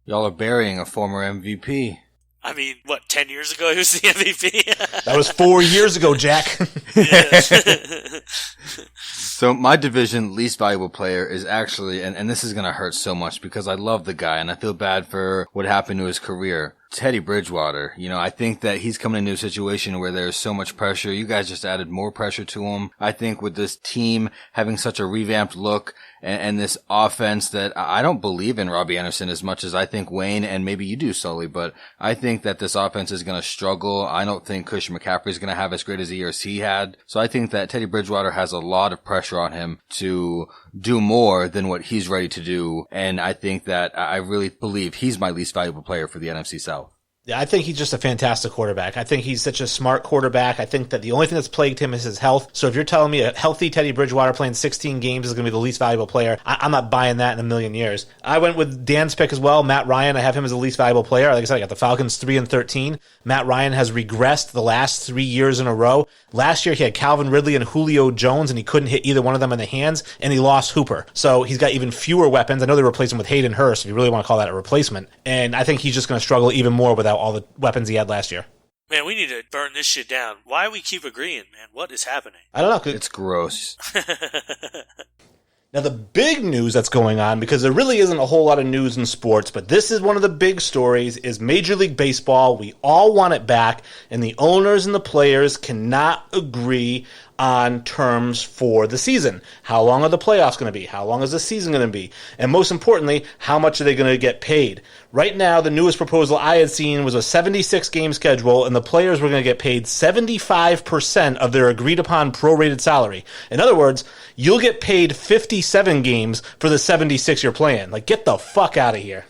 Y'all are burying a former MVP. 10 years ago he was the MVP? That was 4 years ago, Jack. So my division least valuable player is actually, and this is going to hurt so much because I love the guy and I feel bad for what happened to his career. Teddy Bridgewater, I think that he's coming into a situation where there's so much pressure. You guys just added more pressure to him. I think with this team having such a revamped look and this offense that I don't believe in Robbie Anderson as much as I think Wayne and maybe you do, Sully, but I think that this offense is going to struggle. I don't think Christian McCaffrey is going to have as great as a year as he had. So I think that Teddy Bridgewater has a lot of pressure on him to do more than what he's ready to do. And I think that I really believe he's my least valuable player for the NFC South. Yeah, I think he's just a fantastic quarterback. I think he's such a smart quarterback. I think that the only thing that's plagued him is his health. So if you're telling me a healthy Teddy Bridgewater playing 16 games is going to be the least valuable player, I'm not buying that in a million years. I went with Dan's pick as well, Matt Ryan. I have him as the least valuable player. Like I said, I got the Falcons 3-13. Matt Ryan has regressed the last 3 years in a row. Last year he had Calvin Ridley and Julio Jones, and he couldn't hit either one of them in the hands, and he lost Hooper. So he's got even fewer weapons. I know they replaced him with Hayden Hurst, if you really want to call that a replacement. And I think he's just going to struggle even more without all the weapons he had last year. Man, we need to burn this shit down. Why do we keep agreeing, man? What is happening? I don't know. It's gross. Now, the big news that's going on, because there really isn't a whole lot of news in sports, but this is one of the big stories, is Major League Baseball. We all want it back, and the owners and the players cannot agree on terms for the season. How long are the playoffs going to be? How long is the season going to be? And most importantly, how much are they going to get paid? Right now, the newest proposal I had seen was a 76-game schedule, and the players were going to get paid 75% of their agreed-upon prorated salary. In other words, you'll get paid 57 games for the 76 you're playing. Like, get the fuck out of here.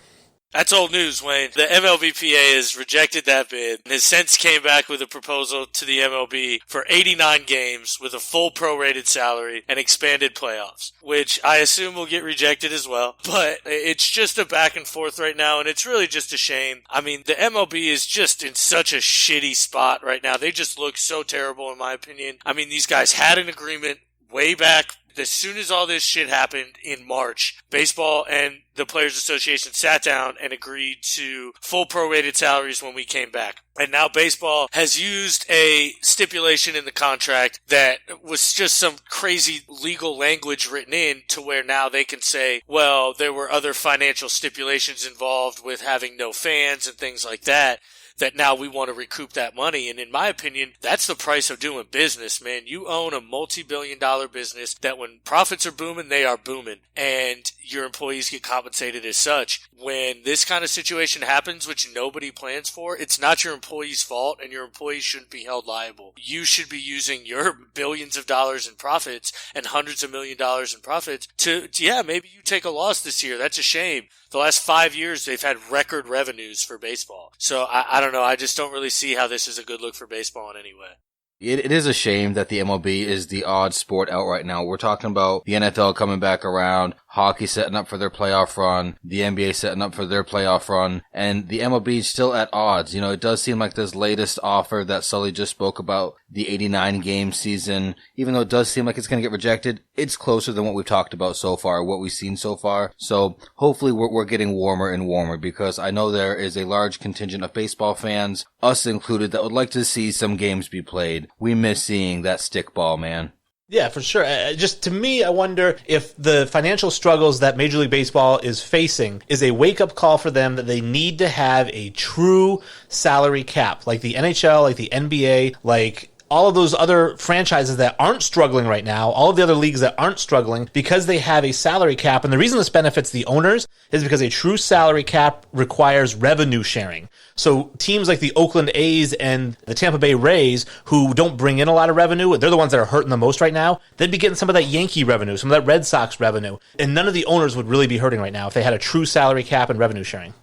That's old news, Wayne. The MLBPA has rejected that bid and has since came back with a proposal to the MLB for 89 games with a full prorated salary and expanded playoffs, which I assume will get rejected as well. But it's just a back and forth right now, and it's really just a shame. I mean, the MLB is just in such a shitty spot right now. They just look so terrible, in my opinion. I mean, these guys had an agreement way back. As soon as all this shit happened in March, baseball and the Players Association sat down and agreed to full prorated salaries when we came back. And now baseball has used a stipulation in the contract that was just some crazy legal language written in to where now they can say, well, there were other financial stipulations involved with having no fans and things like that now we want to recoup that money. And in my opinion, that's the price of doing business, man. You own a multi-billion-dollar business that when profits are booming, they are booming. And your employees get compensated as such. When this kind of situation happens, which nobody plans for, it's not your employee's fault, and your employees shouldn't be held liable. You should be using your billions of dollars in profits and hundreds of million dollars in profits to maybe you take a loss this year. That's a shame. The last 5 years, they've had record revenues for baseball. So I don't know. I just don't really see how this is a good look for baseball in any way. It is a shame that the MLB is the odd sport out right now. We're talking about the NFL coming back around, hockey setting up for their playoff run, the NBA setting up for their playoff run, and the MLB is still at odds. You know, it does seem like this latest offer that Sully just spoke about, the 89-game season, even though it does seem like it's going to get rejected, it's closer than what we've talked about so far, what we've seen so far. So hopefully we're getting warmer and warmer, because I know there is a large contingent of baseball fans, us included, that would like to see some games be played. We miss seeing that stickball, man. Yeah, for sure. Just to me, I wonder if the financial struggles that Major League Baseball is facing is a wake-up call for them that they need to have a true salary cap, like the NHL, like the NBA, like all of those other franchises that aren't struggling right now, all of the other leagues that aren't struggling, because they have a salary cap. And the reason this benefits the owners is because a true salary cap requires revenue sharing. So teams like the Oakland A's and the Tampa Bay Rays, who don't bring in a lot of revenue, they're the ones that are hurting the most right now. They'd be getting some of that Yankee revenue, some of that Red Sox revenue. And none of the owners would really be hurting right now if they had a true salary cap and revenue sharing.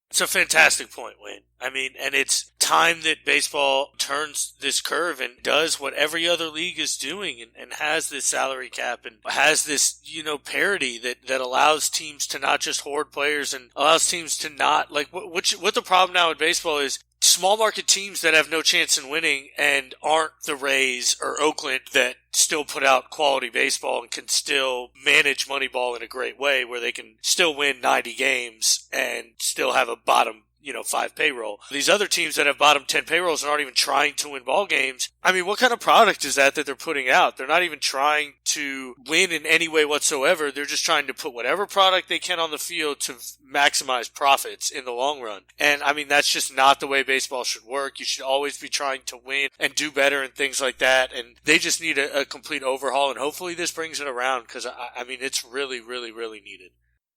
It's a fantastic point, Wayne. I mean, and it's time that baseball turns this curve and does what every other league is doing and has this salary cap and has this, parity that allows teams to not just hoard players and allows teams to not, like, what the problem now in baseball is small market teams that have no chance in winning and aren't the Rays or Oakland that still put out quality baseball and can still manage Moneyball in a great way where they can still win 90 games and still have a bottom 5 payroll. These other teams that have bottom 10 payrolls and aren't even trying to win ball games. I mean, what kind of product is that they're putting out? They're not even trying to win in any way whatsoever. They're just trying to put whatever product they can on the field to maximize profits in the long run. And I mean, that's just not the way baseball should work. You should always be trying to win and do better and things like that. And they just need a complete overhaul. And hopefully this brings it around because I mean, it's really, really, really needed.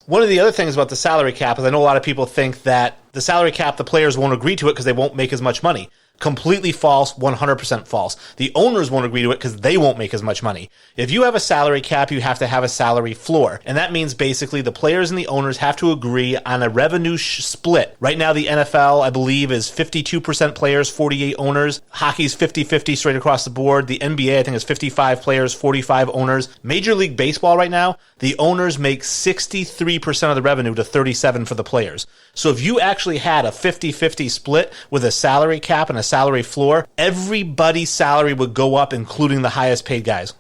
One of the other things about the salary cap is I know a lot of people think that the salary cap, the players won't agree to it because they won't make as much money. Completely false, 100% false. The owners won't agree to it because they won't make as much money. If you have a salary cap, you have to have a salary floor. And that means basically the players and the owners have to agree on a revenue split. Right now, the NFL, I believe, is 52% players, 48 owners. Hockey's 50-50 straight across the board. The NBA, I think, is 55 players, 45 owners. Major League Baseball right now, the owners make 63% of the revenue to 37 for the players. So if you actually had a 50-50 split with a salary cap and a salary floor, everybody's salary would go up, including the highest paid guys.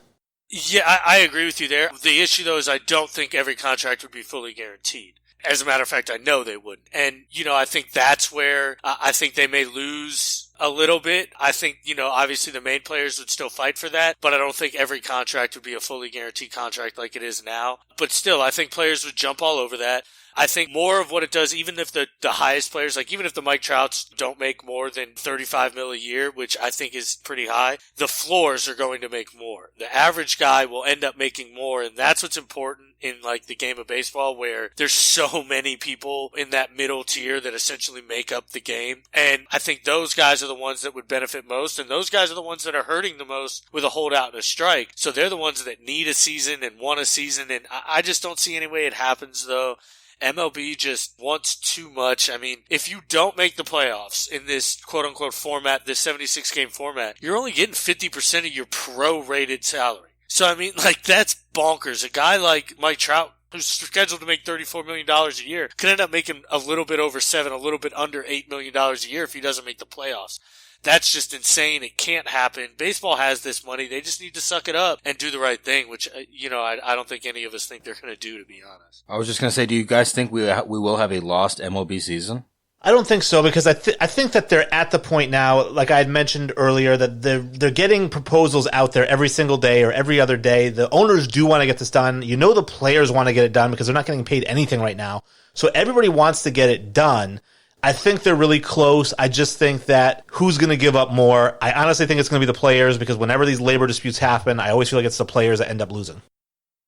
Yeah, I agree with you there. The issue, though, is I don't think every contract would be fully guaranteed. As a matter of fact, I know they wouldn't. And, I think that's where I think they may lose a little bit. I think, obviously the main players would still fight for that, but I don't think every contract would be a fully guaranteed contract like it is now. But still, I think players would jump all over that. I think more of what it does, even if the highest players, like even if the Mike Trouts don't make more than $35 million a year, which I think is pretty high, the floors are going to make more. The average guy will end up making more, and that's what's important in like the game of baseball, where there's so many people in that middle tier that essentially make up the game. And I think those guys are the ones that would benefit most, and those guys are the ones that are hurting the most with a holdout and a strike. So they're the ones that need a season and want a season, and I just don't see any way it happens, though. MLB just wants too much. I mean, if you don't make the playoffs in this quote-unquote format, this 76-game format, you're only getting 50% of your pro-rated salary. So, I mean, like, that's bonkers. A guy like Mike Trout, who's scheduled to make $34 million a year, could end up making a little bit over $7, a little bit under $8 million a year if he doesn't make the playoffs. That's just insane. It can't happen. Baseball has this money. They just need to suck it up and do the right thing, which, I don't think any of us think they're going to do, to be honest. I was just going to say, do you guys think we will have a lost MLB season? I don't think so, because I think that they're at the point now, like I had mentioned earlier, that they're getting proposals out there every single day or every other day. The owners do want to get this done. The players want to get it done because they're not getting paid anything right now. So everybody wants to get it done. I think they're really close. I just think that who's going to give up more? I honestly think it's going to be the players, because whenever these labor disputes happen, I always feel like it's the players that end up losing.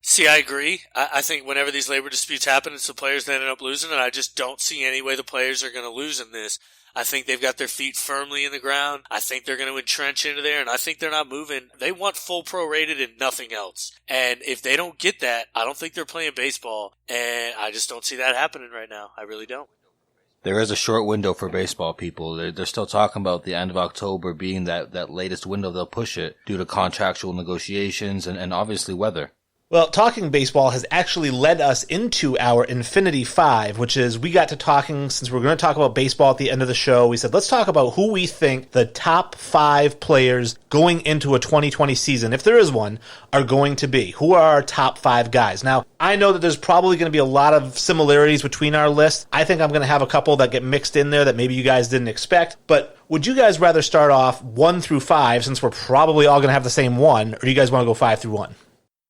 See, I agree. I think whenever these labor disputes happen, it's the players that end up losing, and I just don't see any way the players are going to lose in this. I think they've got their feet firmly in the ground. I think they're going to entrench into there, and I think they're not moving. They want full prorated and nothing else. And if they don't get that, I don't think they're playing baseball, and I just don't see that happening right now. I really don't. There is a short window for baseball people. They're still talking about the end of October being that latest window they'll push it due to contractual negotiations and obviously weather. Well, talking baseball has actually led us into our Infinity 5, which is we got to talking, since we're going to talk about baseball at the end of the show, we said let's talk about who we think the top 5 players going into a 2020 season, if there is one, are going to be. Who are our top 5 guys? Now, I know that there's probably going to be a lot of similarities between our list. I think I'm going to have a couple that get mixed in there that maybe you guys didn't expect, but would you guys rather start off 1 through 5, since we're probably all going to have the same one, or do you guys want to go 5 through 1?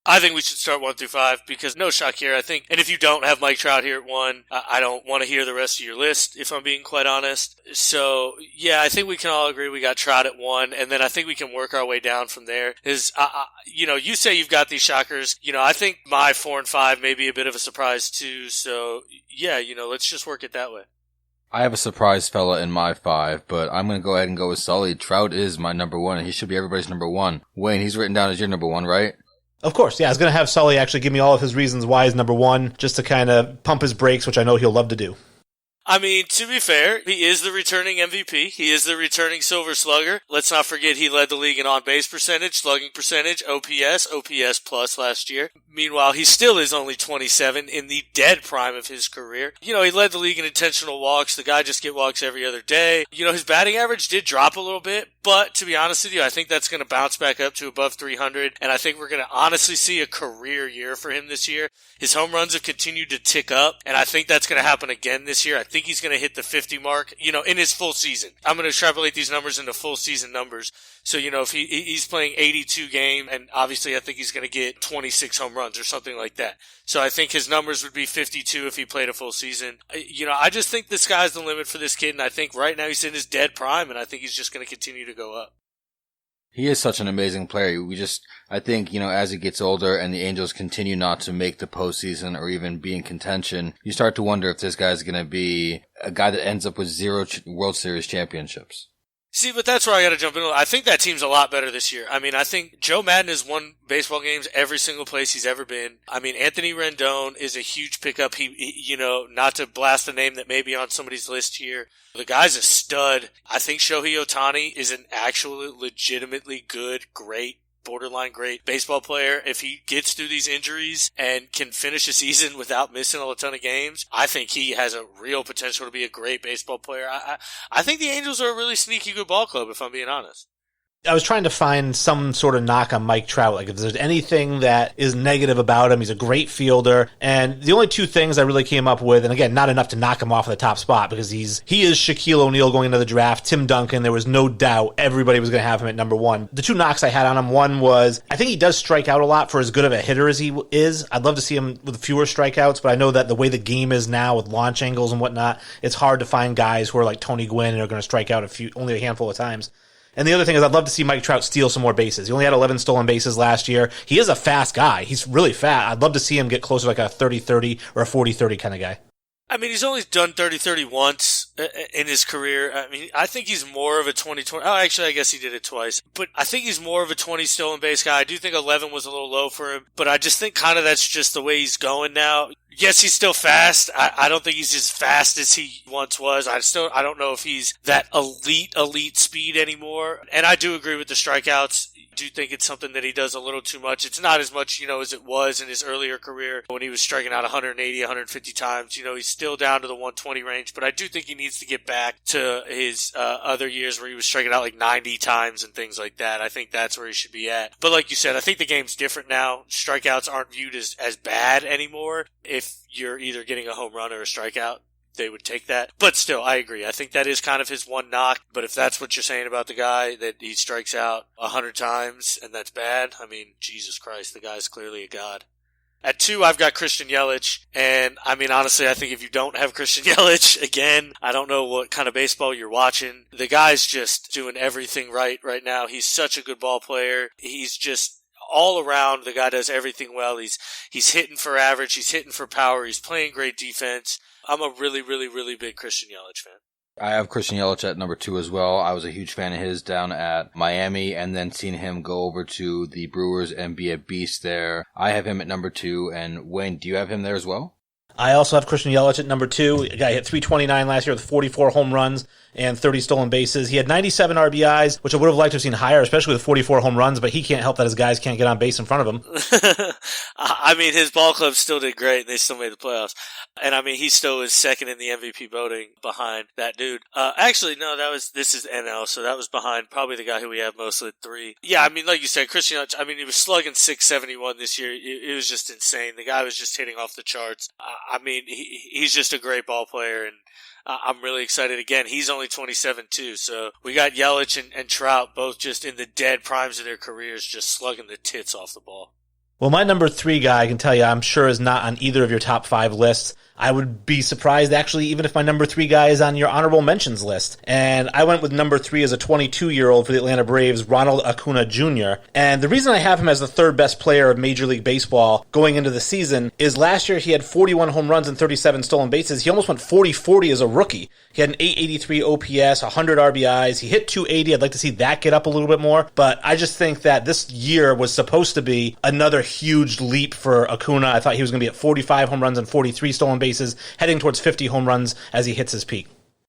I think we should start 1 through 5 because no shock here, I think. And if you don't have Mike Trout here at 1, I don't want to hear the rest of your list, if I'm being quite honest. So, yeah, I think we can all agree we got Trout at 1, and then I think we can work our way down from there. You say you've got these shockers. I think my 4 and 5 may be a bit of a surprise too. So, yeah, let's just work it that way. I have a surprise fella in my 5, but I'm going to go ahead and go with Sully. Trout is my number 1, and he should be everybody's number 1. Wayne, he's written down as your number 1, right? Of course, yeah. I was going to have Sully actually give me all of his reasons why he's number 1, just to kind of pump his brakes, which I know he'll love to do. I mean, to be fair, he is the returning MVP. He is the returning Silver Slugger. Let's not forget he led the league in on-base percentage, slugging percentage, OPS plus last year. Meanwhile, he still is only 27 in the dead prime of his career. He led the league in intentional walks. The guy just get walks every other day. His batting average did drop a little bit, but to be honest with you, I think that's going to bounce back up to above 300, and I think we're going to honestly see a career year for him this year. His home runs have continued to tick up, and I think that's going to happen again this year. I think he's going to hit the 50 mark, in his full season. I'm going to extrapolate these numbers into full season numbers. So, if he's playing 82 game, and obviously I think he's going to get 26 home runs or something like that. So I think his numbers would be 52 if he played a full season. I just think the sky's the limit for this kid, and I think right now he's in his dead prime, and I think he's just going to continue to go up. He is such an amazing player. I think, as he gets older and the Angels continue not to make the postseason or even be in contention, you start to wonder if this guy's going to be a guy that ends up with 0 World Series championships. See, but that's where I got to jump in. I think that team's a lot better this year. I mean, I think Joe Madden has won baseball games every single place he's ever been. I mean, Anthony Rendon is a huge pickup. He not to blast a name that may be on somebody's list here. The guy's a stud. I think Shohei Ohtani is an actually legitimately good, great, borderline great baseball player. If he gets through these injuries and can finish a season without missing a ton of games, I think he has a real potential to be a great baseball player. I think the Angels are a really sneaky good ball club, if I'm being honest. I was trying to find some sort of knock on Mike Trout. Like, if there's anything that is negative about him, he's a great fielder. And the only two things I really came up with, and again, not enough to knock him off of the top spot, because he is Shaquille O'Neal going into the draft, Tim Duncan. There was no doubt everybody was going to have him at number one. The two knocks I had on him, one was, I think he does strike out a lot for as good of a hitter as he is. I'd love to see him with fewer strikeouts, but I know that the way the game is now with launch angles and whatnot, it's hard to find guys who are like Tony Gwynn and are going to strike out only a handful of times. And the other thing is, I'd love to see Mike Trout steal some more bases. He only had 11 stolen bases last year. He is a fast guy. He's really fast. I'd love to see him get closer to like a 30-30 or a 40-30 kind of guy. I mean, he's only done 30-30 once in his career. I mean, I think he's more of a 20-20. Oh, actually, I guess he did it twice. But I think he's more of a 20 stolen base guy. I do think 11 was a little low for him. But I just think kind of that's just the way he's going now. Yes, he's still fast. I don't think he's as fast as he once was. I don't know if he's that elite speed anymore. And I do agree with the strikeouts. I do think it's something that he does a little too much. It's not as much, as it was in his earlier career when he was striking out 180, 150 times. He's still down to the 120 range, but I do think he needs to get back to his other years where he was striking out like 90 times and things like that. I think that's where he should be at. But like you said, I think the game's different now. Strikeouts aren't viewed as bad anymore. If you're either getting a home run or a strikeout, they would take that. But still, I agree. I think that is kind of his one knock. But if that's what you're saying about the guy, that he strikes out 100 times and that's bad, I mean, Jesus Christ, the guy's clearly a god. At 2, I've got Christian Yelich. And, I mean, honestly, I think if you don't have Christian Yelich, again, I don't know what kind of baseball you're watching. The guy's just doing everything right now. He's such a good ball player. He's just all around, the guy does everything well. He's hitting for average. He's hitting for power. He's playing great defense. I'm a really, really, really big Christian Yelich fan. I have Christian Yelich at number 2 as well. I was a huge fan of his down at Miami, and then seeing him go over to the Brewers and be a beast there. I have him at number 2, and Wayne, do you have him there as well? I also have Christian Yelich at number 2. The guy hit 329 last year with 44 home runs and 30 stolen bases. He had 97 RBIs, which I would have liked to have seen higher, especially with 44 home runs, but he can't help that his guys can't get on base in front of him. I mean, his ball club still did great. They still made the playoffs. And I mean, he still is second in the MVP voting behind that dude. Actually, no, this is NL, so that was behind probably the guy who we have mostly at 3. Yeah, I mean, like you said, Christian Yelich, I mean, he was slugging 671 this year. It was just insane. The guy was just hitting off the charts. I mean, he's just a great ball player, and I'm really excited. Again, he's only 27 too, so we got Yelich and Trout both just in the dead primes of their careers, just slugging the tits off the ball. Well, my number 3 guy, I can tell you, I'm sure is not on either of your top 5 lists. I would be surprised, actually, even if my number 3 guy is on your honorable mentions list. And I went with number 3 as a 22-year-old for the Atlanta Braves, Ronald Acuna Jr. And the reason I have him as the 3rd best player of Major League Baseball going into the season is last year he had 41 home runs and 37 stolen bases. He almost went 40-40 as a rookie. He had an 883 OPS, 100 RBIs. He hit 280. I'd like to see that get up a little bit more. But I just think that this year was supposed to be another huge leap for Acuna. I thought he was going to be at 45 home runs and 43 stolen bases, heading towards 50 home runs as he hits his peak.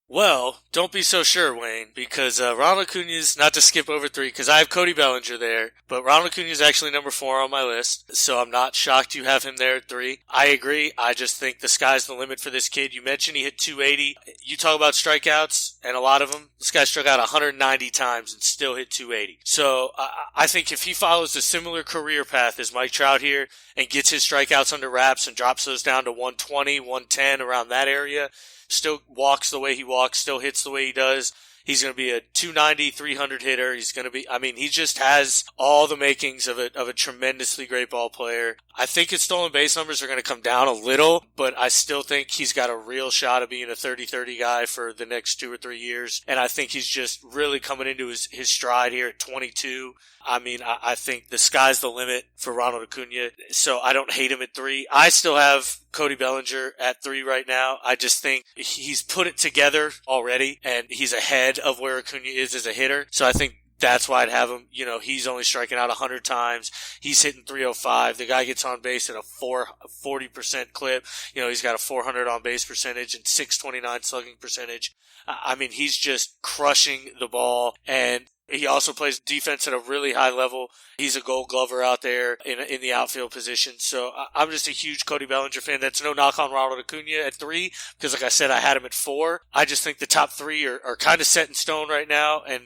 Well, don't be so sure, Wayne, because Ronald Acuna's, not to skip over 3, because I have Cody Bellinger there, but Ronald Acuna is actually number 4 on my list, so I'm not shocked you have him there at 3. I agree. I just think the sky's the limit for this kid. You mentioned he hit 280. You talk about strikeouts, and a lot of them. This guy struck out 190 times and still hit 280. So I think if he follows a similar career path as Mike Trout here and gets his strikeouts under wraps and drops those down to 120, 110, around that area, still walks the way he walks, still hits the way he does, he's going to be a 290, 300 hitter. He's going to be, I mean, he just has all the makings of a tremendously great ball player. I think his stolen base numbers are going to come down a little, but I still think he's got a real shot of being a 30-30 guy for the next 2 or 3 years. And I think he's just really coming into his stride here at 22. I mean, I think the sky's the limit for Ronald Acuna, so I don't hate him at 3. I still have Cody Bellinger at 3 right now. I just think he's put it together already, and he's ahead of where Acuna is as a hitter. So I think that's why I'd have him. You know, he's only striking out 100 times. He's hitting 305. The guy gets on base at a 40% clip. You know, he's got a 400 on base percentage and 629 slugging percentage. I mean, he's just crushing the ball, and he also plays defense at a really high level. He's a Gold Glover out there in the outfield position. So I'm just a huge Cody Bellinger fan. That's no knock on Ronald Acuna at 3, because like I said, I had him at 4. I just think the top 3 are kind of set in stone right now, and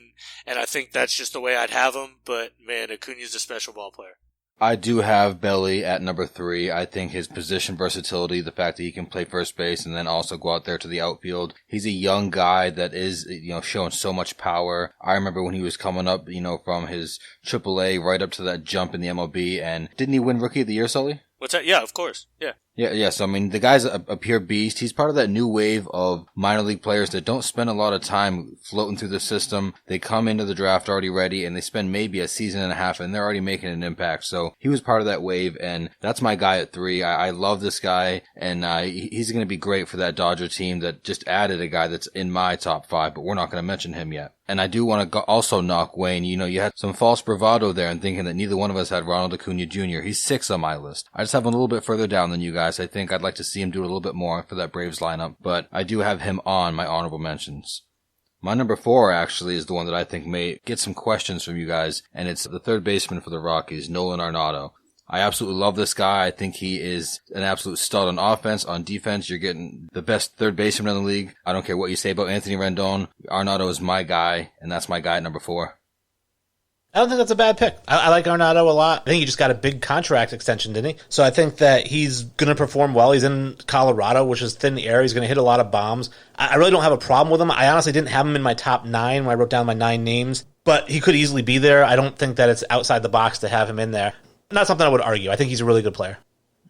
I think that's just the way I'd have them. But man, Acuna's a special ball player. I do have Belly at number 3. I think his position versatility, the fact that he can play first base and then also go out there to the outfield. He's a young guy that is, showing so much power. I remember when he was coming up, from his AAA right up to that jump in the MLB, and didn't he win Rookie of the Year, Sully? What's that? Yeah, of course. Yeah. Yeah. So, I mean, the guy's a pure beast. He's part of that new wave of minor league players that don't spend a lot of time floating through the system. They come into the draft already ready, and they spend maybe a season and a half, and they're already making an impact. So he was part of that wave, and that's my guy at 3. I love this guy, and he's going to be great for that Dodger team that just added a guy that's in my top 5, but we're not going to mention him yet. And I do want to also knock Wayne. You had some false bravado there and thinking that neither one of us had Ronald Acuna Jr. He's 6 on my list. I just have him a little bit further down than you guys. I think I'd like to see him do a little bit more for that Braves lineup, but I do have him on my honorable mentions. My number 4 actually is the one that I think may get some questions from you guys, and it's the third baseman for the Rockies, Nolan Arenado. I absolutely love this guy. I think he is an absolute stud on offense. On defense, you're getting the best third baseman in the league. I don't care what you say about Anthony Rendon. Arenado is my guy, and that's my guy at number 4. I don't think that's a bad pick. I like Arenado a lot. I think he just got a big contract extension, didn't he? So I think that he's going to perform well. He's in Colorado, which is thin air. He's going to hit a lot of bombs. I really don't have a problem with him. I honestly didn't have him in my top 9 when I wrote down my 9 names, but he could easily be there. I don't think that it's outside the box to have him in there. Not something I would argue. I think he's a really good player.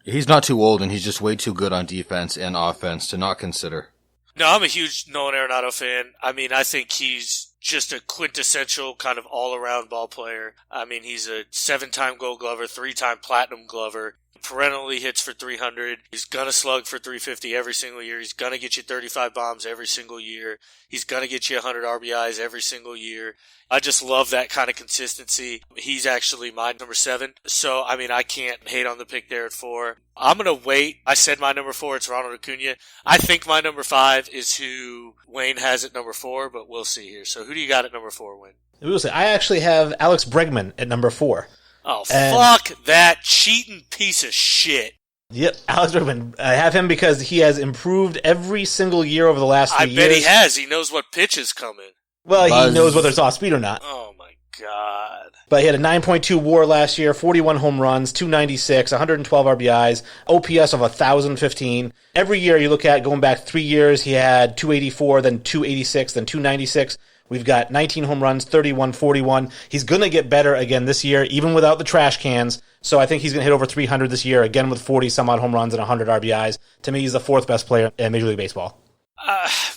He's not too old, and he's just way too good on defense and offense to not consider. No, I'm a huge Nolan Arenado fan. I mean, I think he's just a quintessential kind of all-around ball player. I mean, he's a 7-time Gold Glover, 3-time Platinum Glover. Perennially hits for 300. He's gonna slug for 350 every single year. He's gonna get you 35 bombs every single year. He's gonna get you 100 RBIs every single year. I just love that kind of consistency. He's actually my number 7. So, I mean, I can't hate on the pick there at 4. I'm gonna wait. I said my number 4, it's Ronald Acuna. I think my number 5 is who Wayne has at number 4, but we'll see here. So who do you got at number 4, Wayne? We'll see. I actually have Alex Bregman at number 4. Oh, fuck that cheating piece of shit. Yep, Alex Bregman. I have him because he has improved every single year over the last 3 years. I bet he has. He knows what pitch is coming. Well, he knows whether it's off speed or not. Oh, my God. But he had a 9.2 WAR last year, 41 home runs, 296, 112 RBIs, OPS of 1,015. Every year you look at, going back 3 years, he had 284, then 286, then 296. We've got 19 home runs, 31, 41. He's going to get better again this year, even without the trash cans. So I think he's going to hit over 300 this year, again with 40-some-odd home runs and 100 RBIs. To me, he's the 4th best player in Major League Baseball.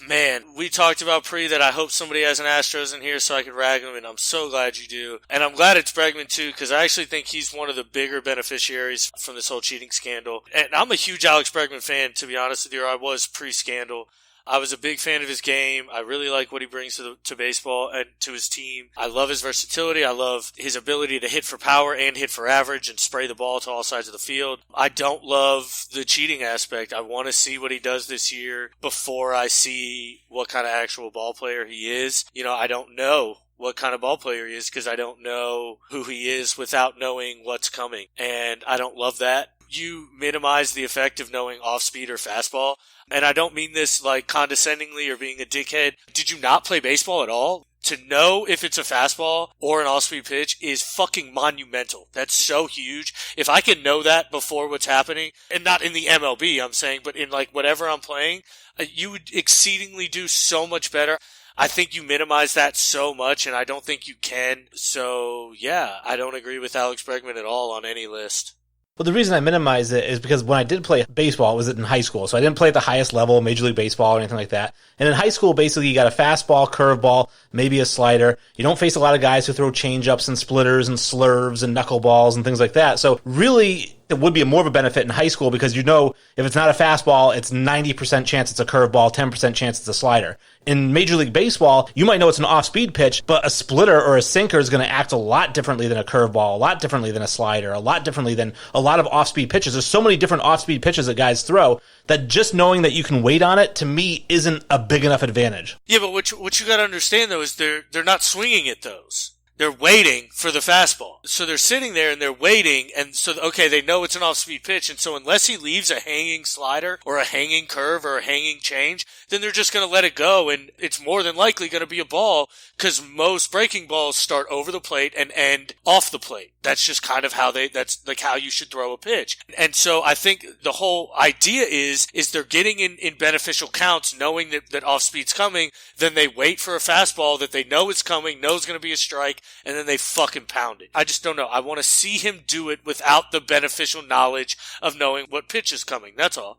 Man, we talked about that I hope somebody has an Astros in here so I could rag them, and I'm so glad you do. And I'm glad it's Bregman, too, because I actually think he's one of the bigger beneficiaries from this whole cheating scandal. And I'm a huge Alex Bregman fan, to be honest with you. I was pre-scandal. I was a big fan of his game. I really like what he brings to baseball and to his team. I love his versatility. I love his ability to hit for power and hit for average and spray the ball to all sides of the field. I don't love the cheating aspect. I want to see what he does this year before I see what kind of actual ball player he is. I don't know what kind of ball player he is because I don't know who he is without knowing what's coming. And I don't love that. You minimize the effect of knowing off-speed or fastball. And I don't mean this like condescendingly or being a dickhead. Did you not play baseball at all? To know if it's a fastball or an off-speed pitch is fucking monumental. That's so huge. If I can know that before what's happening, and not in the MLB, I'm saying, but in like whatever I'm playing, you would exceedingly do so much better. I think you minimize that so much, and I don't think you can. So, yeah, I don't agree with Alex Bregman at all on any list. Well, the reason I minimize it is because when I did play baseball, it was in high school. So I didn't play at the highest level, Major League Baseball or anything like that. And in high school, basically, you got a fastball, curveball, maybe a slider. You don't face a lot of guys who throw changeups and splitters and slurves and knuckleballs and things like that. So really, it would be more of a benefit in high school because you know if it's not a fastball, it's 90% chance it's a curveball, 10% chance it's a slider. In Major League Baseball, you might know it's an off-speed pitch, but a splitter or a sinker is going to act a lot differently than a curveball, a lot differently than a slider, a lot differently than a lot of off-speed pitches. There's so many different off-speed pitches that guys throw that just knowing that you can wait on it, to me, isn't a big enough advantage. Yeah, but what you got to understand, though, is they're not swinging at those. They're waiting for the fastball. So they're sitting there and they're waiting. And so, okay, they know it's an off-speed pitch. And so unless he leaves a hanging slider or a hanging curve or a hanging change, then they're just going to let it go. And it's more than likely going to be a ball because most breaking balls start over the plate and end off the plate. That's just kind of that's like how you should throw a pitch. And so I think the whole idea is they're getting in beneficial counts knowing that off-speed's coming. Then they wait for a fastball that they know is coming, know is going to be a strike, and then they fucking pound it. I just don't know. I want to see him do it without the beneficial knowledge of knowing what pitch is coming. That's all.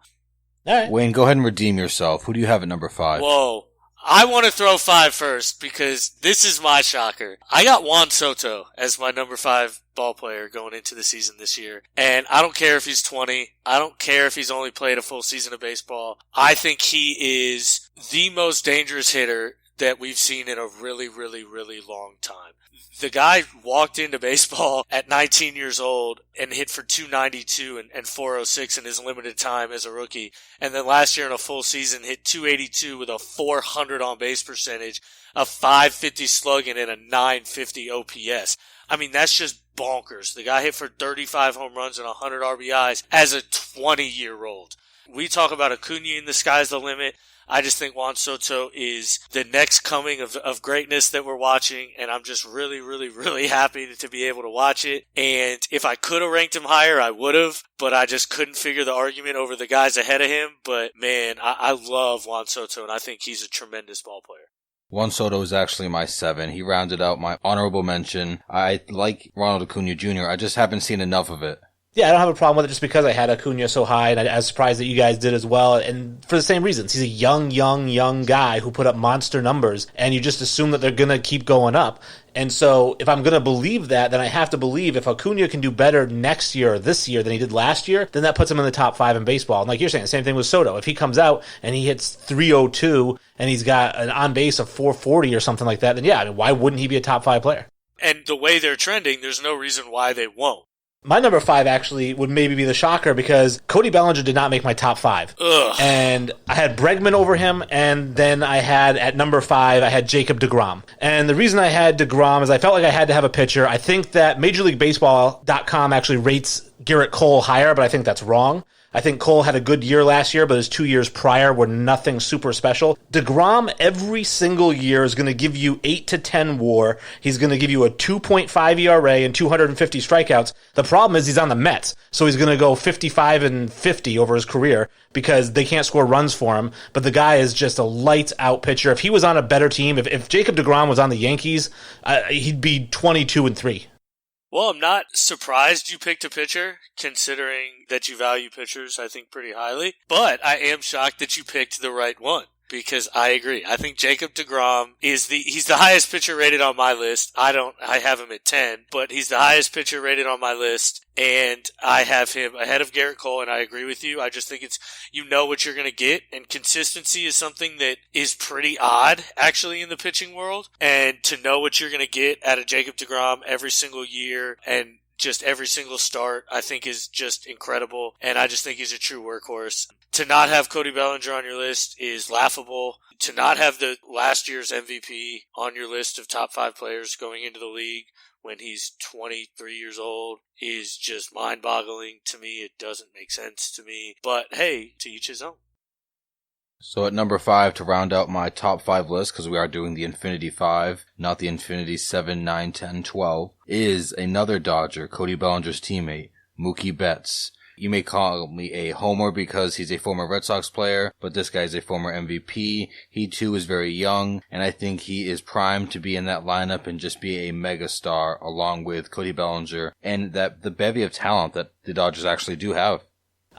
All right. Wayne, go ahead and redeem yourself. Who do you have at number 5? Whoa. I want to throw 5 first because this is my shocker. I got Juan Soto as my number 5 ball player going into the season this year. And I don't care if he's 20. I don't care if he's only played a full season of baseball. I think he is the most dangerous hitter that we've seen in a really, really, really long time. The guy walked into baseball at 19 years old and hit for 292 and 406 in his limited time as a rookie. And then last year in a full season hit 282 with a 400 on base percentage, a 550 slugging, and a 950 OPS. I mean, that's just bonkers. The guy hit for 35 home runs and 100 RBIs as a 20-year-old. We talk about Acuna in the sky's the limit. I just think Juan Soto is the next coming of greatness that we're watching, and I'm just really, really, really happy to be able to watch it. And if I could have ranked him higher, I would have, but I just couldn't figure the argument over the guys ahead of him. But, man, I love Juan Soto, and I think he's a tremendous ball player. Juan Soto is actually my 7. He rounded out my honorable mention. I like Ronald Acuna Jr. I just haven't seen enough of it. Yeah, I don't have a problem with it just because I had Acuna so high, and I was surprised that you guys did as well, and for the same reasons. He's a young guy who put up monster numbers, and you just assume that they're going to keep going up. And so if I'm going to believe that, then I have to believe if Acuna can do better next year or this year than he did last year, then that puts him in the top 5 in baseball. And like you're saying, the same thing with Soto. If he comes out and he hits 302 and he's got an on base of 440 or something like that, then yeah, I mean, why wouldn't he be a top 5 player? And the way they're trending, there's no reason why they won't. My number 5 actually would maybe be the shocker because Cody Bellinger did not make my top 5. Ugh. And I had Bregman over him, and then I had, at number 5, I had Jacob deGrom. And the reason I had deGrom is I felt like I had to have a pitcher. I think that MajorLeagueBaseball.com actually rates Garrett Cole higher, but I think that's wrong. I think Cole had a good year last year, but his 2 years prior were nothing super special. DeGrom every single year is going to give you 8 to 10 WAR. He's going to give you a 2.5 ERA and 250 strikeouts. The problem is he's on the Mets, so he's going to go 55 and 50 over his career because they can't score runs for him. But the guy is just a lights out pitcher. If he was on a better team, if Jacob deGrom was on the Yankees, he'd be 22 and 3. Well, I'm not surprised you picked a pitcher, considering that you value pitchers, I think, pretty highly. But I am shocked that you picked the right one, because I agree. I think Jacob deGrom he's the highest pitcher rated on my list. I have him at 10, but he's the highest pitcher rated on my list, and I have him ahead of Garrett Cole, and I agree with you. I just think you know what you're going to get, and consistency is something that is pretty odd, actually, in the pitching world. And to know what you're going to get out of Jacob deGrom every single year and just every single start, I think is just incredible. And I just think he's a true workhorse. To not have Cody Bellinger on your list is laughable. To not have the last year's MVP on your list of top 5 players going into the league when he's 23 years old is just mind-boggling to me. It doesn't make sense to me. But hey, to each his own. So at number 5, to round out my top 5 list, because we are doing the Infinity 5, not the Infinity 7, 9, 10, 12, is another Dodger, Cody Bellinger's teammate, Mookie Betts. You may call me a homer because he's a former Red Sox player, but this guy's a former MVP. He too is very young, and I think he is primed to be in that lineup and just be a mega star along with Cody Bellinger and the bevy of talent that the Dodgers actually do have.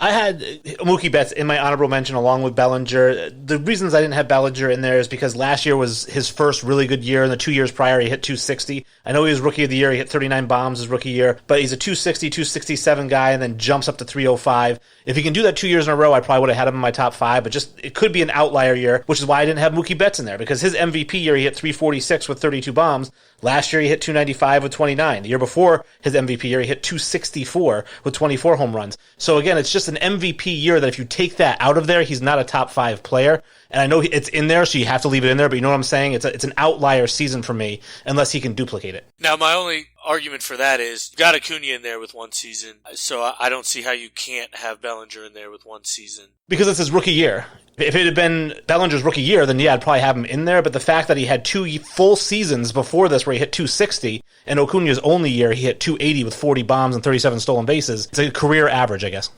I had Mookie Betts in my honorable mention along with Bellinger. The reasons I didn't have Bellinger in there is because last year was his first really good year, and the 2 years prior he hit 260. I know he was Rookie of the Year. He hit 39 bombs his rookie year, but he's a 260, 267 guy and then jumps up to 305. If he can do that 2 years in a row, I probably would have had him in my top 5, but just it could be an outlier year, which is why I didn't have Mookie Betts in there, because his MVP year he hit 346 with 32 bombs. Last year he hit 295 with 29. The year before his MVP year he hit 264 with 24 home runs. So again, it's just an MVP year that if you take that out of there, he's not a top 5 player. And I know it's in there, so you have to leave it in there, but you know what I'm saying? It's an outlier season for me, unless he can duplicate it. Now, my only argument for that is you got Acuna in there with one season, so I don't see how you can't have Bellinger in there with one season. Because it's his rookie year. If it had been Bellinger's rookie year, then yeah, I'd probably have him in there, but the fact that he had 2 full seasons before this where he hit 260, and Acuna's only year he hit 280 with 40 bombs and 37 stolen bases, it's a career average, I guess.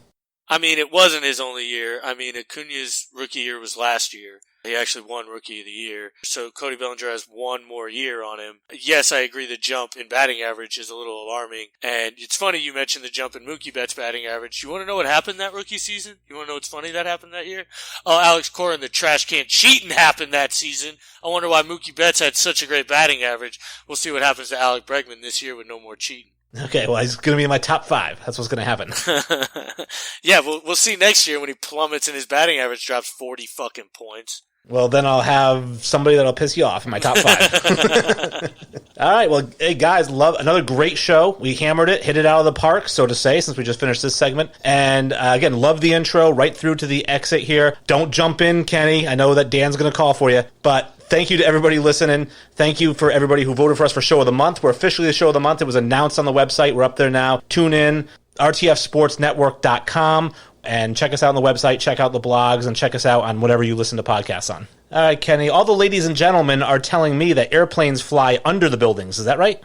I mean, it wasn't his only year. I mean, Acuna's rookie year was last year. He actually won Rookie of the Year. So Cody Bellinger has one more year on him. Yes, I agree the jump in batting average is a little alarming. And it's funny you mentioned the jump in Mookie Betts' batting average. You want to know what happened that rookie season? You want to know what's funny that happened that year? Oh, Alex Cora and the trash can cheating happened that season. I wonder why Mookie Betts had such a great batting average. We'll see what happens to Alec Bregman this year with no more cheating. Okay, well, he's going to be in my top 5. That's what's going to happen. Yeah, we'll see next year when he plummets and his batting average drops 40 fucking points. Well, then I'll have somebody that'll piss you off in my top 5. All right, well, hey, guys, love another great show. We hammered it, hit it out of the park, so to say, since we just finished this segment. And again, love the intro right through to the exit here. Don't jump in, Kenny. I know that Dan's going to call for you, but thank you to everybody listening. Thank you for everybody who voted for us for Show of the Month. We're officially the Show of the Month. It was announced on the website. We're up there now. Tune in, rtfsportsnetwork.com, and check us out on the website. Check out the blogs, and check us out on whatever you listen to podcasts on. All right, Kenny, all the ladies and gentlemen are telling me that airplanes fly under the buildings. Is that right?